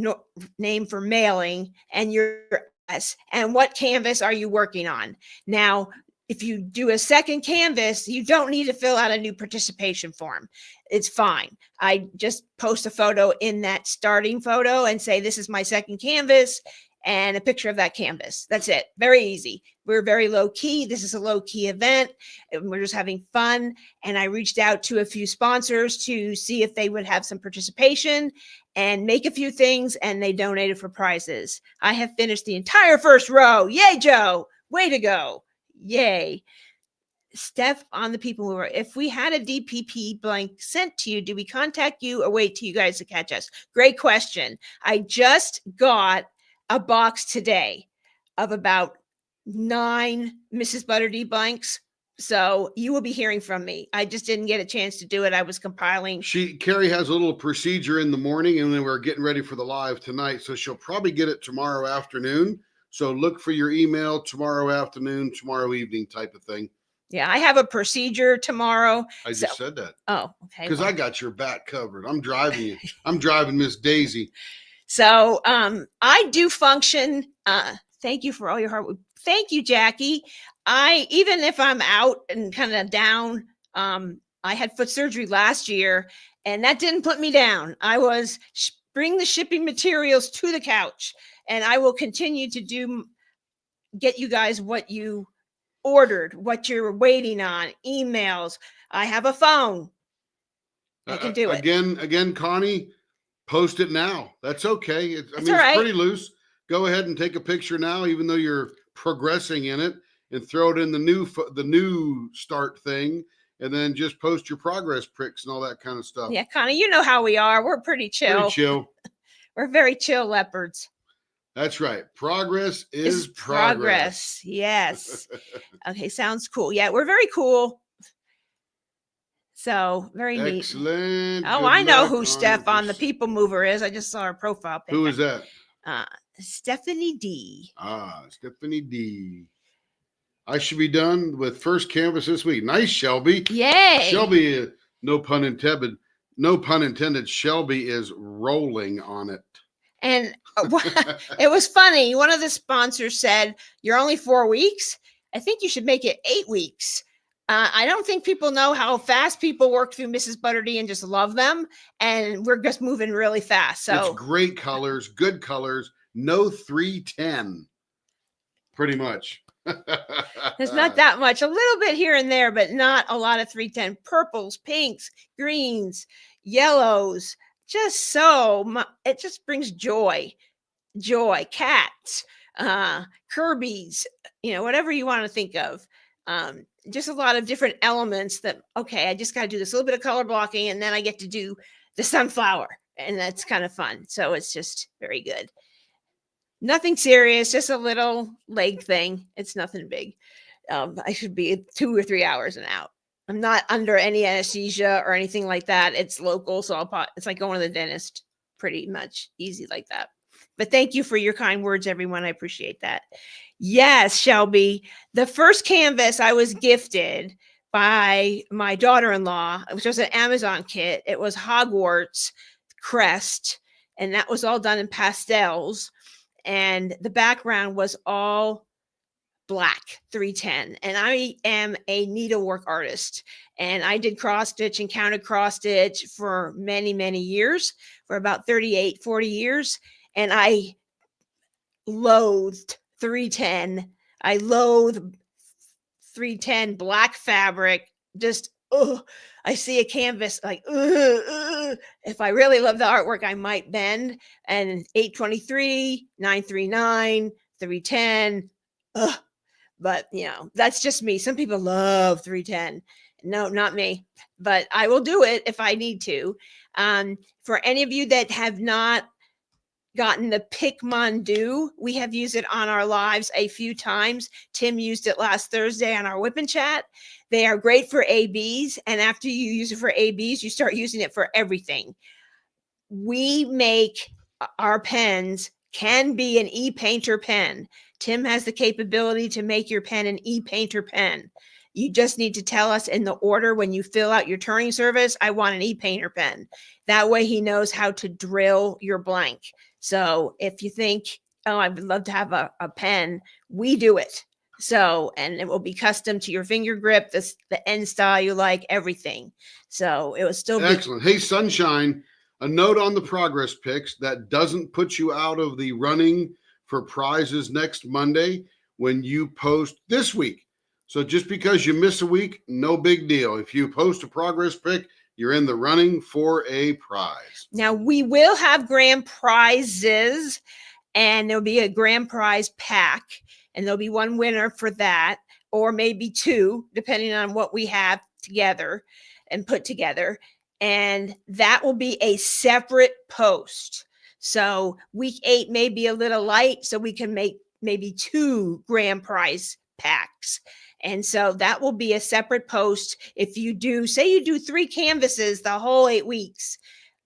name for mailing, and your address, and what canvas are you working on. Now, if you do a second canvas, you don't need to fill out a new participation form. It's fine. I just post a photo in that starting photo and say, this is my second canvas, and a picture of that canvas. That's it. Very easy. We're very low key. This is a low key event, and we're just having fun. And I reached out to a few sponsors to see if they would have some participation and make a few things, and they donated for prizes. I have finished the entire first row. Yay, Joe. Way to go. Yay. Steph on the people mover. If we had a DPP blank sent to you, do we contact you or wait till you guys to catch us? Great question. I just got a box today of about 9 Mrs. ButterD blanks. So you will be hearing from me. I just didn't get a chance to do it. I was compiling. Carrie has a little procedure in the morning, and then we're getting ready for the live tonight. So she'll probably get it tomorrow afternoon. So look for your email tomorrow afternoon, tomorrow evening type of thing. Yeah, I have a procedure tomorrow. I just said that. Oh, okay. Because I got your back covered. I'm driving you. I'm driving Miss Daisy. So I do function. Thank you for all your hard work. Thank you, Jackie. Even if I'm out and kind of down, I had foot surgery last year, and that didn't put me down. I was bring the shipping materials to the couch, and I will continue to get you guys what you ordered, what you're waiting on, emails. I have a phone. I can do it. Again, Connie, post it now. That's okay. It's right. Pretty loose. Go ahead and take a picture now, even though you're progressing in it, and throw it in the new start thing, and then just post your progress pics and all that kind of stuff. Yeah, Connie, you know how we are. We're pretty chill. We're very chill leopards. That's right. Progress is progress. Yes. Okay, sounds cool. Yeah, we're very cool. So very neat. Excellent. Oh, I know who Steph on the people mover is. I just saw her profile picture. Who is that? Stephanie D. Stephanie D. I should be done with first canvas this week. Nice, Shelby. Yay. Shelby, no pun intended. No pun intended. Shelby is rolling on it. And it was funny. One of the sponsors said, "You're only 4 weeks. I think you should make it 8 weeks." I don't think people know how fast people work through Mrs. ButterD and just love them. And we're just moving really fast. So it's great colors, good colors. No 310. Pretty much. There's not that much, a little bit here and there, but not a lot of 310. Purples, pinks, greens, yellows, just it just brings joy, cats, Kirby's, whatever you want to think of. Just a lot of different elements that, okay, I just got to do this little bit of color blocking, and then I get to do the sunflower, and that's kind of fun. So it's just very good. Nothing serious, just a little leg thing. It's nothing big. I should be 2 or 3 hours and out. I'm not under any anesthesia or anything like that. It's local, so it's like going to the dentist, pretty much easy like that. But thank you for your kind words, everyone. I appreciate that. Yes, Shelby. The first canvas I was gifted by my daughter-in-law, which was an Amazon kit. It was Hogwarts crest, and that was all done in pastels. And the background was all black 310. And I am a needlework artist, and I did cross stitch and counted cross stitch for many, many years, for about 38, 40 years. And I loathed 310. I loathe 310 black fabric. Just, I see a canvas like, if I really love the artwork, I might bend. And 823, 939, 310. But, that's just me. Some people love 310. No, not me. But I will do it if I need to. For any of you that have not gotten the Pick Mondu, we have used it on our lives a few times. Tim used it last Thursday on our Whip and Chat. They are great for ABs, and after you use it for ABs, you start using it for everything. We make our pens can be an e-painter pen. Tim has the capability to make your pen an e-painter pen. You just need to tell us in the order when you fill out your turning service, I want an e-painter pen. That way he knows how to drill your blank. So if you think, oh, I would love to have a pen, we do it. So, and it will be custom to your finger grip, the end style you like, everything. So it will still be excellent. Hey, Sunshine, a note on the progress picks that doesn't put you out of the running for prizes next Monday when you post this week. So just because you miss a week, no big deal. If you post a progress pick, you're in the running for a prize. Now we will have grand prizes, and there'll be a grand prize pack, and there'll be one winner for that, or maybe two, depending on what we have together and put together. And that will be a separate post. So week 8 may be a little light, so we can make maybe 2 grand prize packs. And so that will be a separate post. If you do, say you do 3 canvases the whole 8 weeks,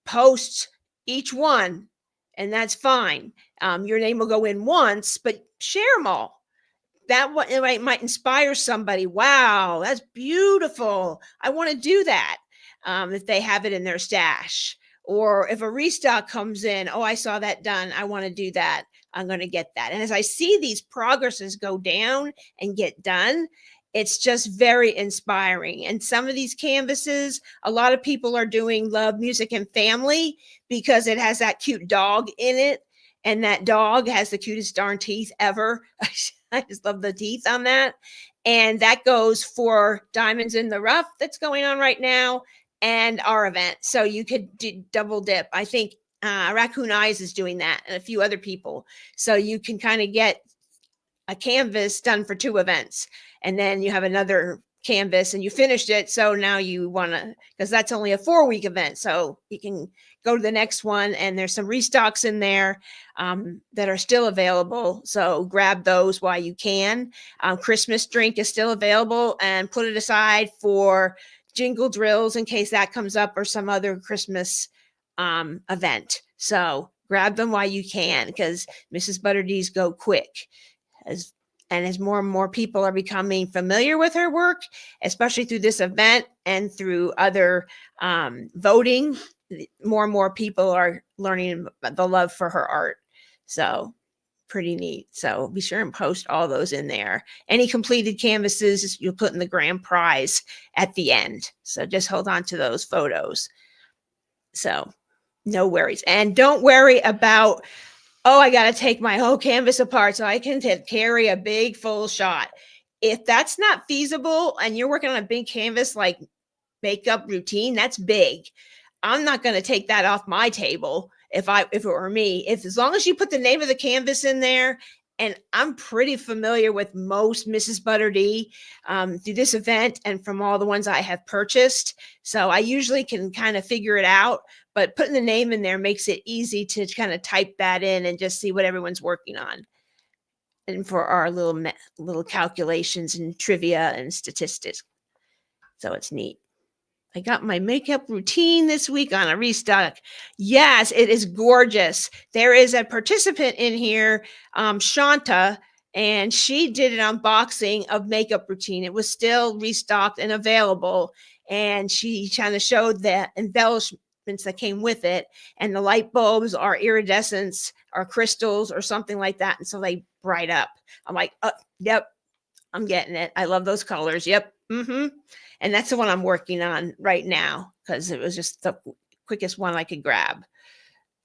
post each one, and that's fine. Your name will go in once, but share them all. That might inspire somebody. Wow, that's beautiful. I want to do that. If they have it in their stash, or if a restock comes in, oh, I saw that done, I want to do that, I'm going to get that. And as I see these progresses go down and get done, it's just very inspiring. And some of these canvases, a lot of people are doing Love, Music, and Family because it has that cute dog in it, and that dog has the cutest darn teeth ever. I just love the teeth on that. And that goes for Diamonds in the Rough that's going on right now, and our event. So you could double dip. I think Raccoon Eyes is doing that, and a few other people. So you can kind of get a canvas done for 2 events, and then you have another canvas and you finished it. So now you want to, because that's only a 4-week event. So you can go to the next one, and there's some restocks in there that are still available. So grab those while you can. Christmas drink is still available, and put it aside for jingle drills in case that comes up, or some other Christmas event. So grab them while you can, because Mrs. ButterD's go quick. As more and more people are becoming familiar with her work, especially through this event and through other voting, more and more people are learning the love for her art. So pretty neat. So be sure and post all those in there. Any completed canvases you'll put in the grand prize at the end. So just hold on to those photos. So no worries. And don't worry about, oh, I got to take my whole canvas apart so I can carry a big full shot. If that's not feasible and you're working on a big canvas like Makeup Routine, that's big. I'm not going to take that off my table if it were me. As long as you put the name of the canvas in there, and I'm pretty familiar with most Mrs. ButterD through this event and from all the ones I have purchased. So I usually can kind of figure it out, but putting the name in there makes it easy to kind of type that in and just see what everyone's working on. And for our little calculations and trivia and statistics. So it's neat. I got my Makeup Routine this week on a restock. Yes, it is gorgeous. There is a participant in here, Shanta, and she did an unboxing of Makeup Routine. It was still restocked and available, and she kind of showed the embellishments that came with it, and the light bulbs are iridescence or crystals or something like that, and so they bright up. I'm like, yep, I'm getting it. I love those colors. Yep. And that's the one I'm working on right now, because it was just the quickest one I could grab.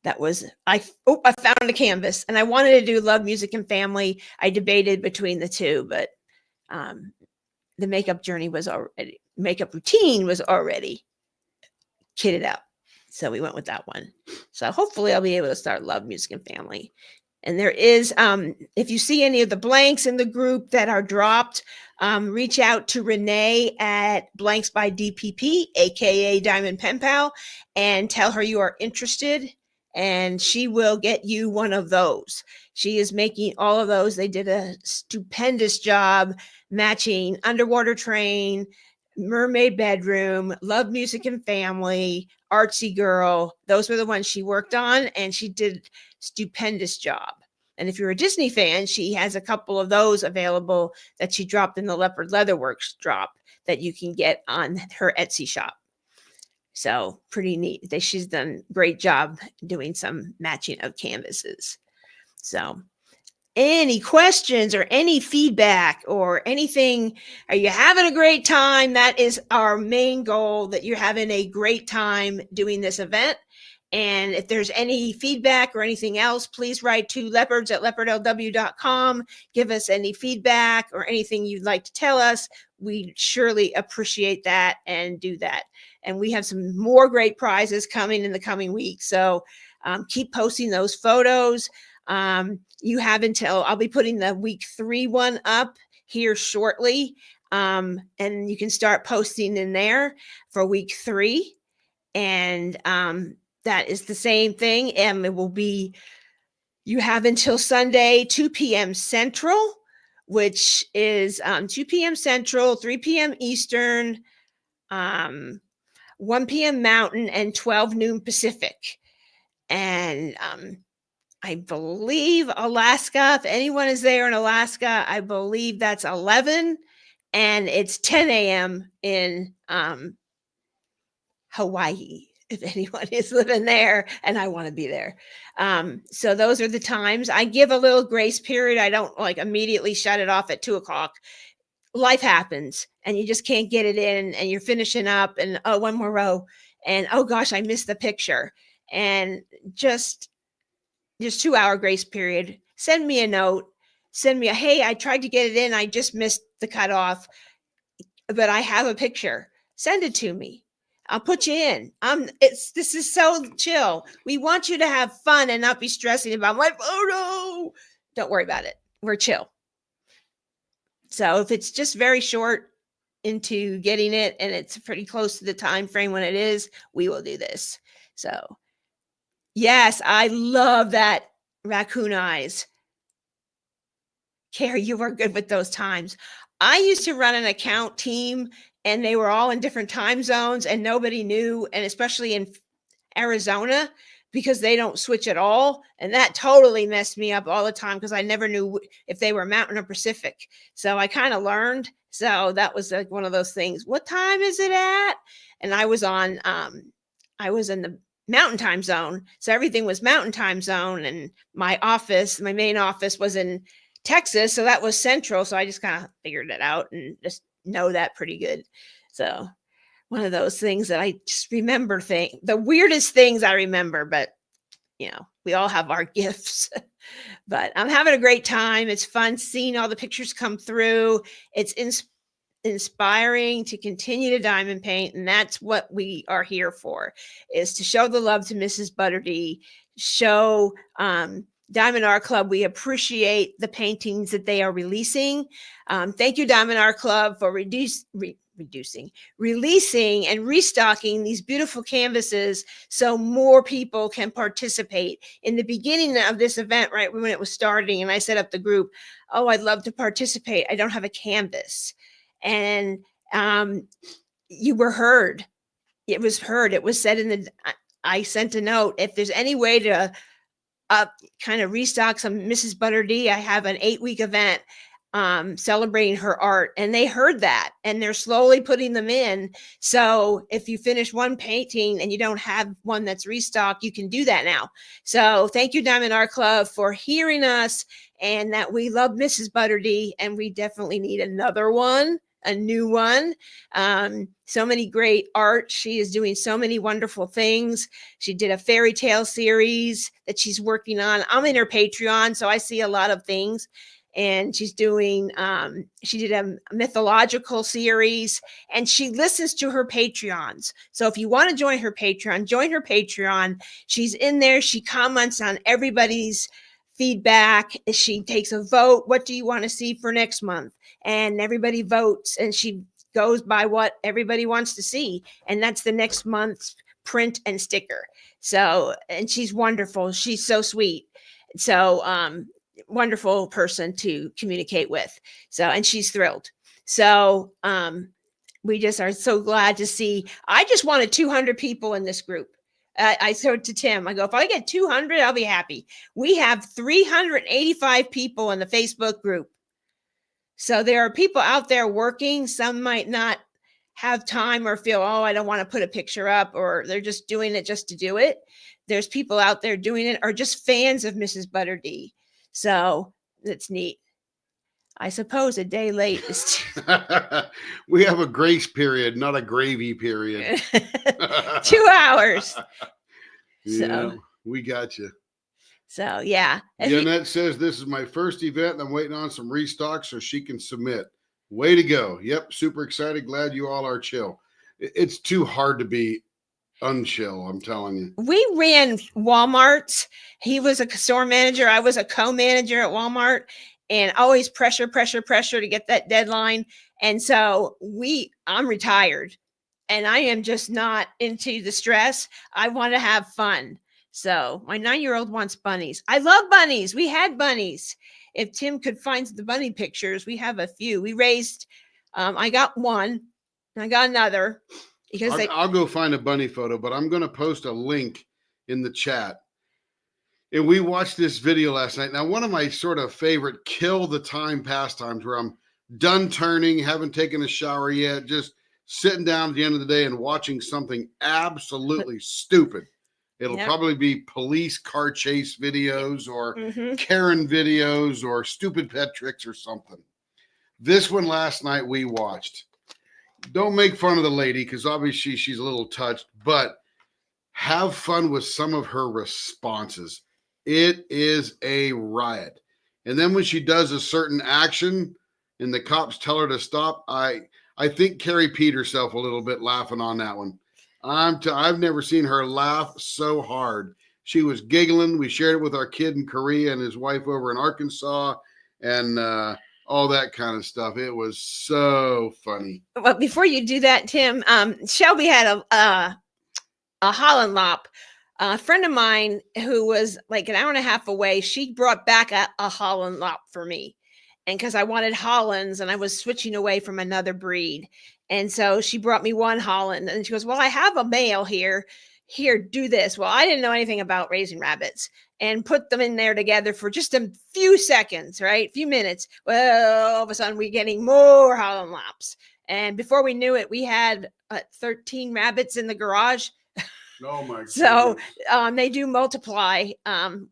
That was, I found a canvas, and I wanted to do Love, Music, and Family. I debated between the two, but the Makeup Routine was already kitted out. So we went with that one. So hopefully I'll be able to start Love, Music, and Family. And there is, if you see any of the blanks in the group that are dropped, reach out to Renee at Blanks by DPP, aka Diamond Pen Pal, and tell her you are interested, and she will get you one of those. She is making all of those. They did a stupendous job matching Underwater Train, Mermaid Bedroom, Love Music and Family, Artsy Girl. Those were the ones she worked on, and she did stupendous job. And if you're a Disney fan, she has a couple of those available that she dropped in the Leopard Leatherworks drop that you can get on her Etsy shop. So pretty neat. She's done a great job doing some matching of canvases. So any questions or any feedback or anything? Are you having a great time? That is our main goal, that you're having a great time doing this event. And if there's any feedback or anything else, please write to leopards@leopardlw.com. Give us any feedback or anything you'd like to tell us. We surely appreciate that and do that. And we have some more great prizes coming in the coming weeks. So keep posting those photos. You have until, I'll be putting the week 3 one up here shortly. And you can start posting in there for week 3. And that is the same thing. And it will be, you have until Sunday, 2 p.m. Central, which is 2 p.m. Central, 3 p.m. Eastern, 1 p.m. Mountain, and 12 noon Pacific. And I believe Alaska, if anyone is there in Alaska, I believe that's 11, and it's 10 a.m. in Hawaii, if anyone is living there and I want to be there. So those are the times. I give a little grace period. I don't like immediately shut it off at 2:00. Life happens and you just can't get it in, and you're finishing up and, oh, one more row, and oh gosh, I missed the picture. And just 2-hour grace period. Send me a note. Send me a, hey, I tried to get it in. I just missed the cutoff, but I have a picture. Send it to me. I'll put you in. This is so chill. We want you to have fun and not be stressing about my photo. Don't worry about it. We're chill. So if it's just very short into getting it and it's pretty close to the time frame when it is, we will do this. So yes, I love that raccoon eyes. Carrie, you were good with those times. I used to run an account team and they were all in different time zones and nobody knew, and especially in Arizona, because they don't switch at all. And that totally messed me up all the time because I never knew if they were Mountain or Pacific. So I kind of learned. So that was like one of those things. What time is it at? And I was in the Mountain time zone. So everything was Mountain time zone. And my main office was in Texas. So that was Central. So I just kind of figured it out and just know that pretty good. So one of those things that I just remember the weirdest things I remember, but we all have our gifts. But I'm having a great time. It's fun seeing all the pictures come through. It's inspiring to continue to diamond paint, and that's what we are here for, is to show the love to Mrs. ButterD, show Diamond Art Club we appreciate the paintings that they are releasing. Thank you, Diamond Art Club, for releasing and restocking these beautiful canvases so more people can participate. In the beginning of this event, right when it was starting, and I set up the group, oh, I'd love to participate. I don't have a canvas. And you were heard. It was heard. It was said I sent a note. If there's any way to kind of restock some Mrs. ButterD, I have an 8-week event celebrating her art, and they heard that and they're slowly putting them in. So if you finish one painting and you don't have one that's restocked, you can do that now. So thank you, Diamond Art Club, for hearing us, and that we love Mrs. ButterD, and we definitely need another one, a new one. So many great art. She is doing so many wonderful things. She did a fairy tale series that she's working on. I'm in her Patreon, so I see a lot of things. And she's doing, she did a mythological series, and she listens to her Patreons. So if you want to join her Patreon. She's in there. She comments on everybody's feedback. She takes a vote. What do you want to see for next month? And everybody votes, and she goes by what everybody wants to see. And that's the next month's print and sticker. So, and she's wonderful. She's so sweet. So, wonderful person to communicate with. So, and she's thrilled. So, we just are so glad to see. I just wanted 200 people in this group. I said to Tim, I go, if I get 200, I'll be happy. We have 385 people in the Facebook group. So there are people out there working. Some might not have time or feel, oh, I don't want to put a picture up, or they're just doing it just to do it. There's people out there doing it, or just fans of Mrs. ButterD. So that's neat. I suppose a day late is We have a grace period, not a gravy period. 2 hours. Yeah, we got you. So yeah. Jeanette says, this is my first event and I'm waiting on some restock so she can submit. Way to go. Yep, super excited. Glad you all are chill. It's too hard to be unchill, I'm telling you. We ran Walmart. He was a store manager. I was a co-manager at Walmart, and always pressure to get that deadline. And so I'm retired, and I am just not into the stress. I want to have fun. So my 9-year-old wants bunnies. I love bunnies. We had bunnies. If Tim could find the bunny pictures, we have a few. We raised, I got one, and I got another. Because I'll go find a bunny photo, but I'm going to post a link in the chat. And we watched this video last night. Now, one of my sort of favorite kill the time pastimes where I'm done turning, haven't taken a shower yet, just sitting down at the end of the day and watching something absolutely stupid. It'll probably be police car chase videos or Karen videos or stupid pet tricks or something. This one last night we watched. Don't make fun of the lady because obviously she's a little touched, but have fun with some of her responses. It is a riot. And then when she does a certain action and the cops tell her to stop, I think Carrie peed herself a little bit laughing on that one. I've never seen her laugh so hard. She was giggling. We shared it with our kid in Korea and his wife over in Arkansas and all that kind of stuff. It was so funny. Well, before you do that, Tim, Shelby had a Holland Lop. A friend of mine who was like an hour and a half away, she brought back a Holland Lop for me. And because I wanted Hollands and I was switching away from another breed. And so she brought me one Holland and she goes, well, I have a male here. Here, do this. Well, I didn't know anything about raising rabbits and put them in there together for just a few seconds, right? A few minutes. Well, all of a sudden we're getting more Holland Lops. And before we knew it, we had 13 rabbits in the garage. Oh my goodness. So they do multiply.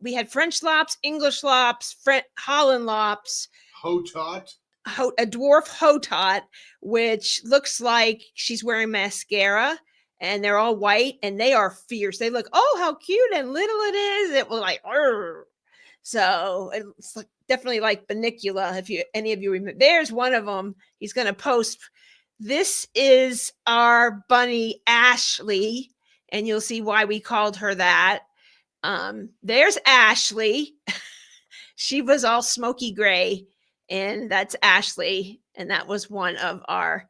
We had French Lops, English Lops, Holland Lops. Hotot. A dwarf Hotot, which looks like she's wearing mascara. And they're all white and they are fierce. They look, oh, how cute and little it is. It was like, argh. So it's like, definitely like Banicula. If any of you remember, there's one of them. He's going to post. This is our bunny, Ashley. And you'll see why we called her that. There's Ashley. She was all smoky gray. And that's Ashley. And that was one of our,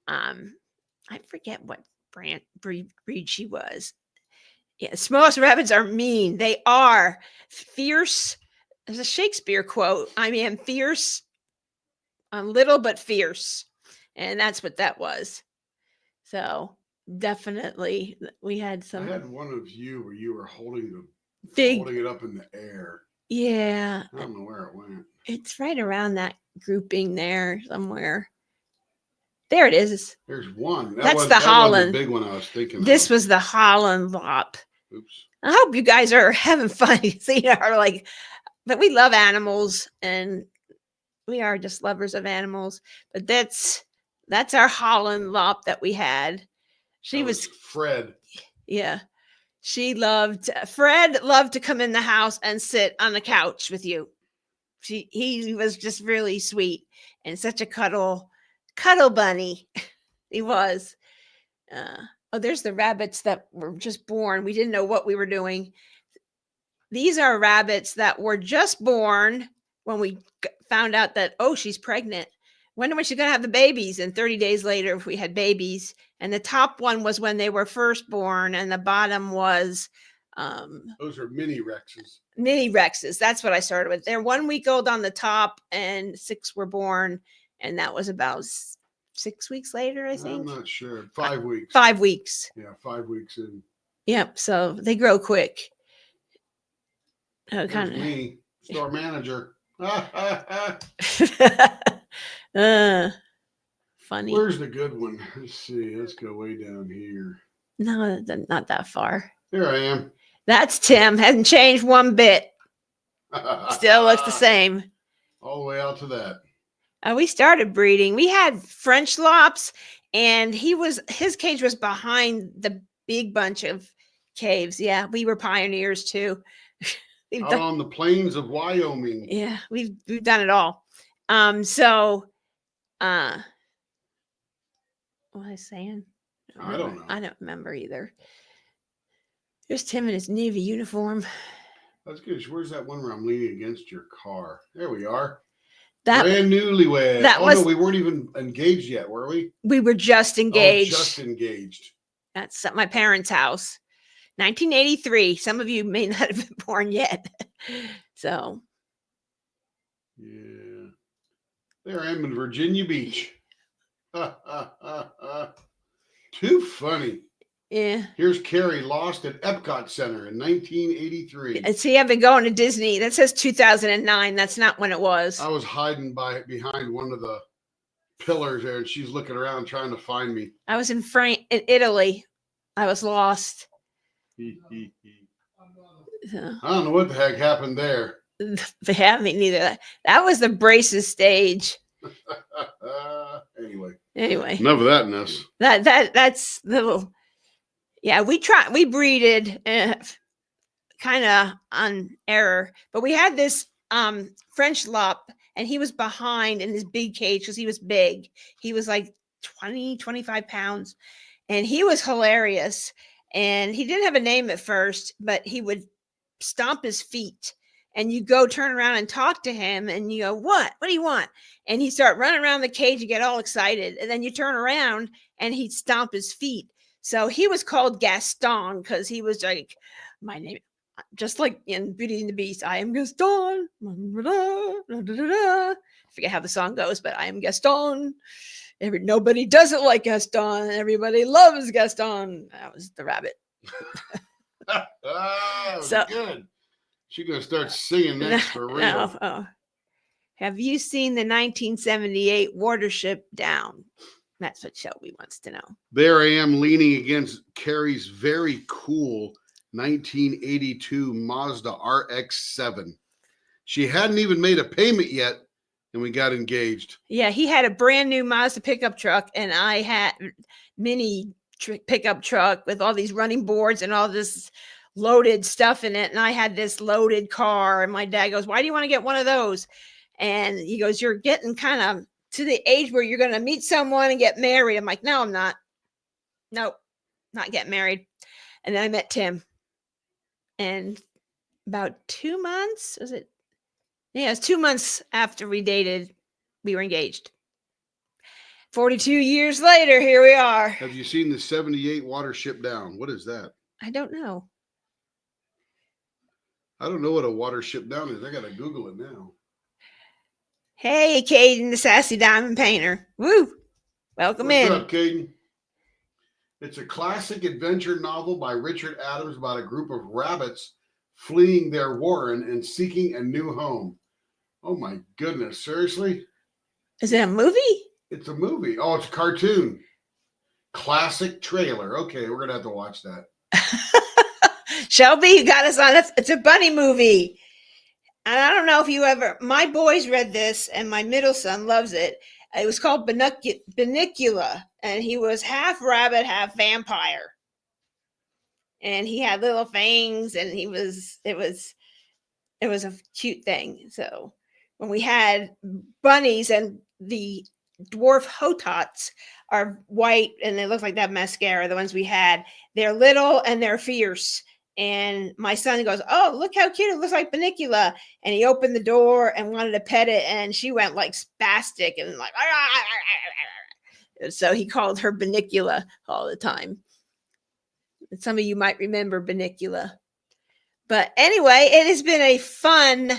I forget what breed she was. Yeah, most rabbits are mean. They are fierce. There's a Shakespeare quote. I mean, fierce, little but fierce. And that's what that was. So definitely we had some. I had one of you where you were holding it up in the air. Yeah. I don't know where it went. It's right around that grouping there somewhere. There it is. There's one. That's the Holland. The big one I was thinking. This was the Holland Lop. Oops. I hope you guys are having fun. But we love animals and we are just lovers of animals. But that's our Holland Lop that we had. She was Fred. Yeah. Fred loved to come in the house and sit on the couch with you. He was just really sweet and such a cuddle bunny. He was. There's the rabbits that were just born. We didn't know what we were doing. These are rabbits that were just born when we found out that, she's pregnant. Wonder when she's going to have the babies. And 30 days later, we had babies. And the top one was when they were first born. And the bottom was... those are mini Rexes. Mini Rexes. That's what I started with. They're 1 week old on the top and 6 were born. And that was about 6 weeks later, I I'm think. not sure. 5 weeks. 5 weeks. Yeah, 5 weeks in. Yep. So they grow quick. There's Kind of. me, store manager. Funny. Where's the good one? Let's see. Let's go way down here. No, not that far. Here I am. That's Tim. Hasn't changed one bit. Still looks the same. All the way out to that. We started breeding. We had French lops, and his cage was behind the big bunch of caves. Yeah, we were pioneers too. Out on the plains of Wyoming. Yeah, we've done it all. What was I saying? I don't know. I don't remember either. There's Tim in his Navy uniform. That's good. Where's that one where I'm leaning against your car? There we are. That brand newlywed. No, we weren't even engaged yet, were we? We were just engaged. Oh, just engaged. That's at my parents' house. 1983. Some of you may not have been born yet. So. Yeah. There I am in Virginia Beach. Too funny. Yeah. Here's Carrie lost at Epcot Center in 1983. See, I've been going to Disney. That says 2009. That's not when it was. I was hiding behind one of the pillars there, and she's looking around trying to find me. I was in Italy. I was lost. I don't know what the heck happened there. Yeah, me neither. That was the braces stage. Anyway, enough of that mess. That's little. Yeah, we breeded kind of on error, but we had this French lop, and he was behind in his big cage because he was big. He was like 25 pounds, and he was hilarious. And he didn't have a name at first, but he would stomp his feet, and you go turn around and talk to him, and you go, what do you want? And he'd start running around the cage and get all excited. And then you turn around and he'd stomp his feet. So he was called Gaston because he was like, my name, just like in Beauty and the Beast, I am Gaston. I forget how the song goes, but I am Gaston. Nobody doesn't like Gaston. Everybody loves Gaston. That was the rabbit. So good. She's gonna start singing next for real. No. Have you seen the 1978 Watership Down? That's what Shelby wants to know. There I am leaning against Carrie's very cool 1982 Mazda RX-7. She hadn't even made a payment yet, and we got engaged. Yeah, he had a brand new Mazda pickup truck, and I had mini pickup truck with all these running boards and all this loaded stuff in it. And I had this loaded car, and my dad goes, why do you want to get one of those? And he goes, you're getting kind of to the age where you're going to meet someone and get married. I'm like, no, I'm not. Nope, not getting married. And then I met Tim. And about 2 months, was it? Yeah, it was 2 months after we dated, we were engaged. 42 years later, here we are. Have you seen the 78 Watership Down? What is that? I don't know. I don't know what a Watership Down is. I got to Google it now. Hey, Caden, the sassy diamond painter. Woo! Welcome in. What's up, Caden? It's a classic adventure novel by Richard Adams about a group of rabbits fleeing their warren and seeking a new home. Oh my goodness, seriously? Is it a movie? It's a movie. Oh, it's a cartoon. Classic trailer. Okay, we're going to have to watch that. Shelby, you got us on. It's a bunny movie. And I don't know if you ever, my boys read this, and my middle son loves it. It was called Bunnicula, and he was half rabbit, half vampire. And he had little fangs, and it was a cute thing. So when we had bunnies, and the dwarf hotots are white, and they look like that mascara, the ones we had, they're little and they're fierce. And my son goes, oh, look how cute. It looks like Bunnicula. And he opened the door and wanted to pet it. And she went like spastic and like, so he called her Bunnicula all the time. And some of you might remember Bunnicula. But anyway, it has been a fun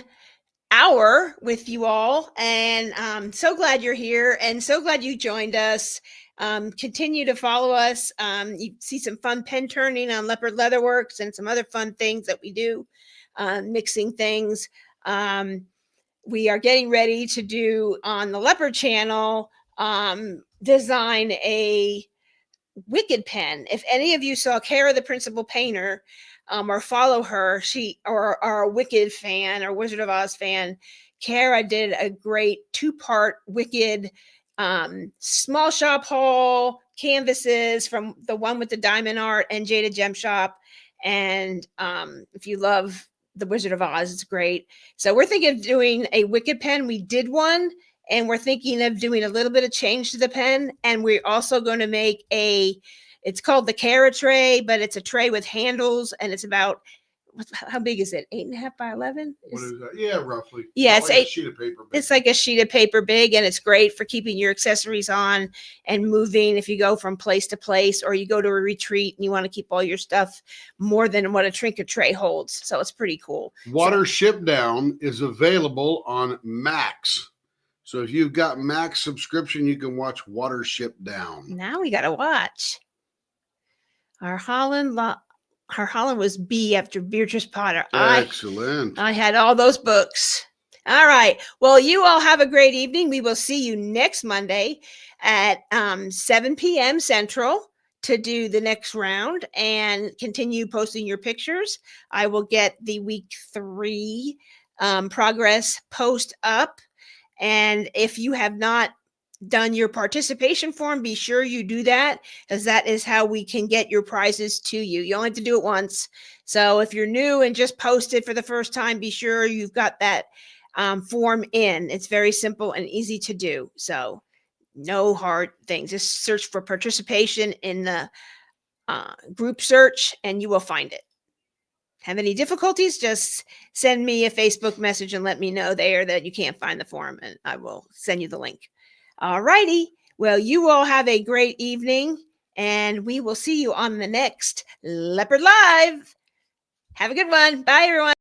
hour with you all, and so glad you're here and so glad you joined us. Continue to follow us. You see some fun pen turning on Leopard Leatherworks and some other fun things that we do, mixing things. We are getting ready to do on the Leopard channel, design a Wicked pen. If any of you saw Kara the Principal Painter, or follow her, she or are a Wicked fan or Wizard of Oz fan, Kara did a great 2-part Wicked small shop haul canvases, from the one with the diamond art and Jada Gem Shop. And if you love the Wizard of Oz, it's great. So we're thinking of doing a Wicked pen. We did one, and we're thinking of doing a little bit of change to the pen. And we're also going to make it's called the Kara tray, but it's a tray with handles, and it's about, how big is it? 8.5 by 11? What is that? Yeah, roughly. Yeah, it's like a sheet of paper big. It's like a sheet of paper big, and it's great for keeping your accessories on and moving if you go from place to place, or you go to a retreat and you want to keep all your stuff more than what a trinket tray holds. So it's pretty cool. Water Ship Down is available on Max. So if you've got Max subscription, you can watch Water Ship Down. Now we got to watch. Our Holland was B after Beatrice Potter. Excellent. I had all those books. All right. Well, you all have a great evening. We will see you next Monday at 7 p.m. Central to do the next round and continue posting your pictures. I will get the week 3 progress post up. And if you have not done your participation form, be sure you do that, because that is how we can get your prizes to you. You only have to do it once. So if you're new and just posted for the first time, be sure you've got that form in. It's very simple and easy to do. So no hard things. Just search for participation in the group search and you will find it. Have any difficulties, just send me a Facebook message and let me know there that you can't find the form, and I will send you the link. All righty. Well, you all have a great evening, and we will see you on the next Leopard Live. Have a good one. Bye, everyone.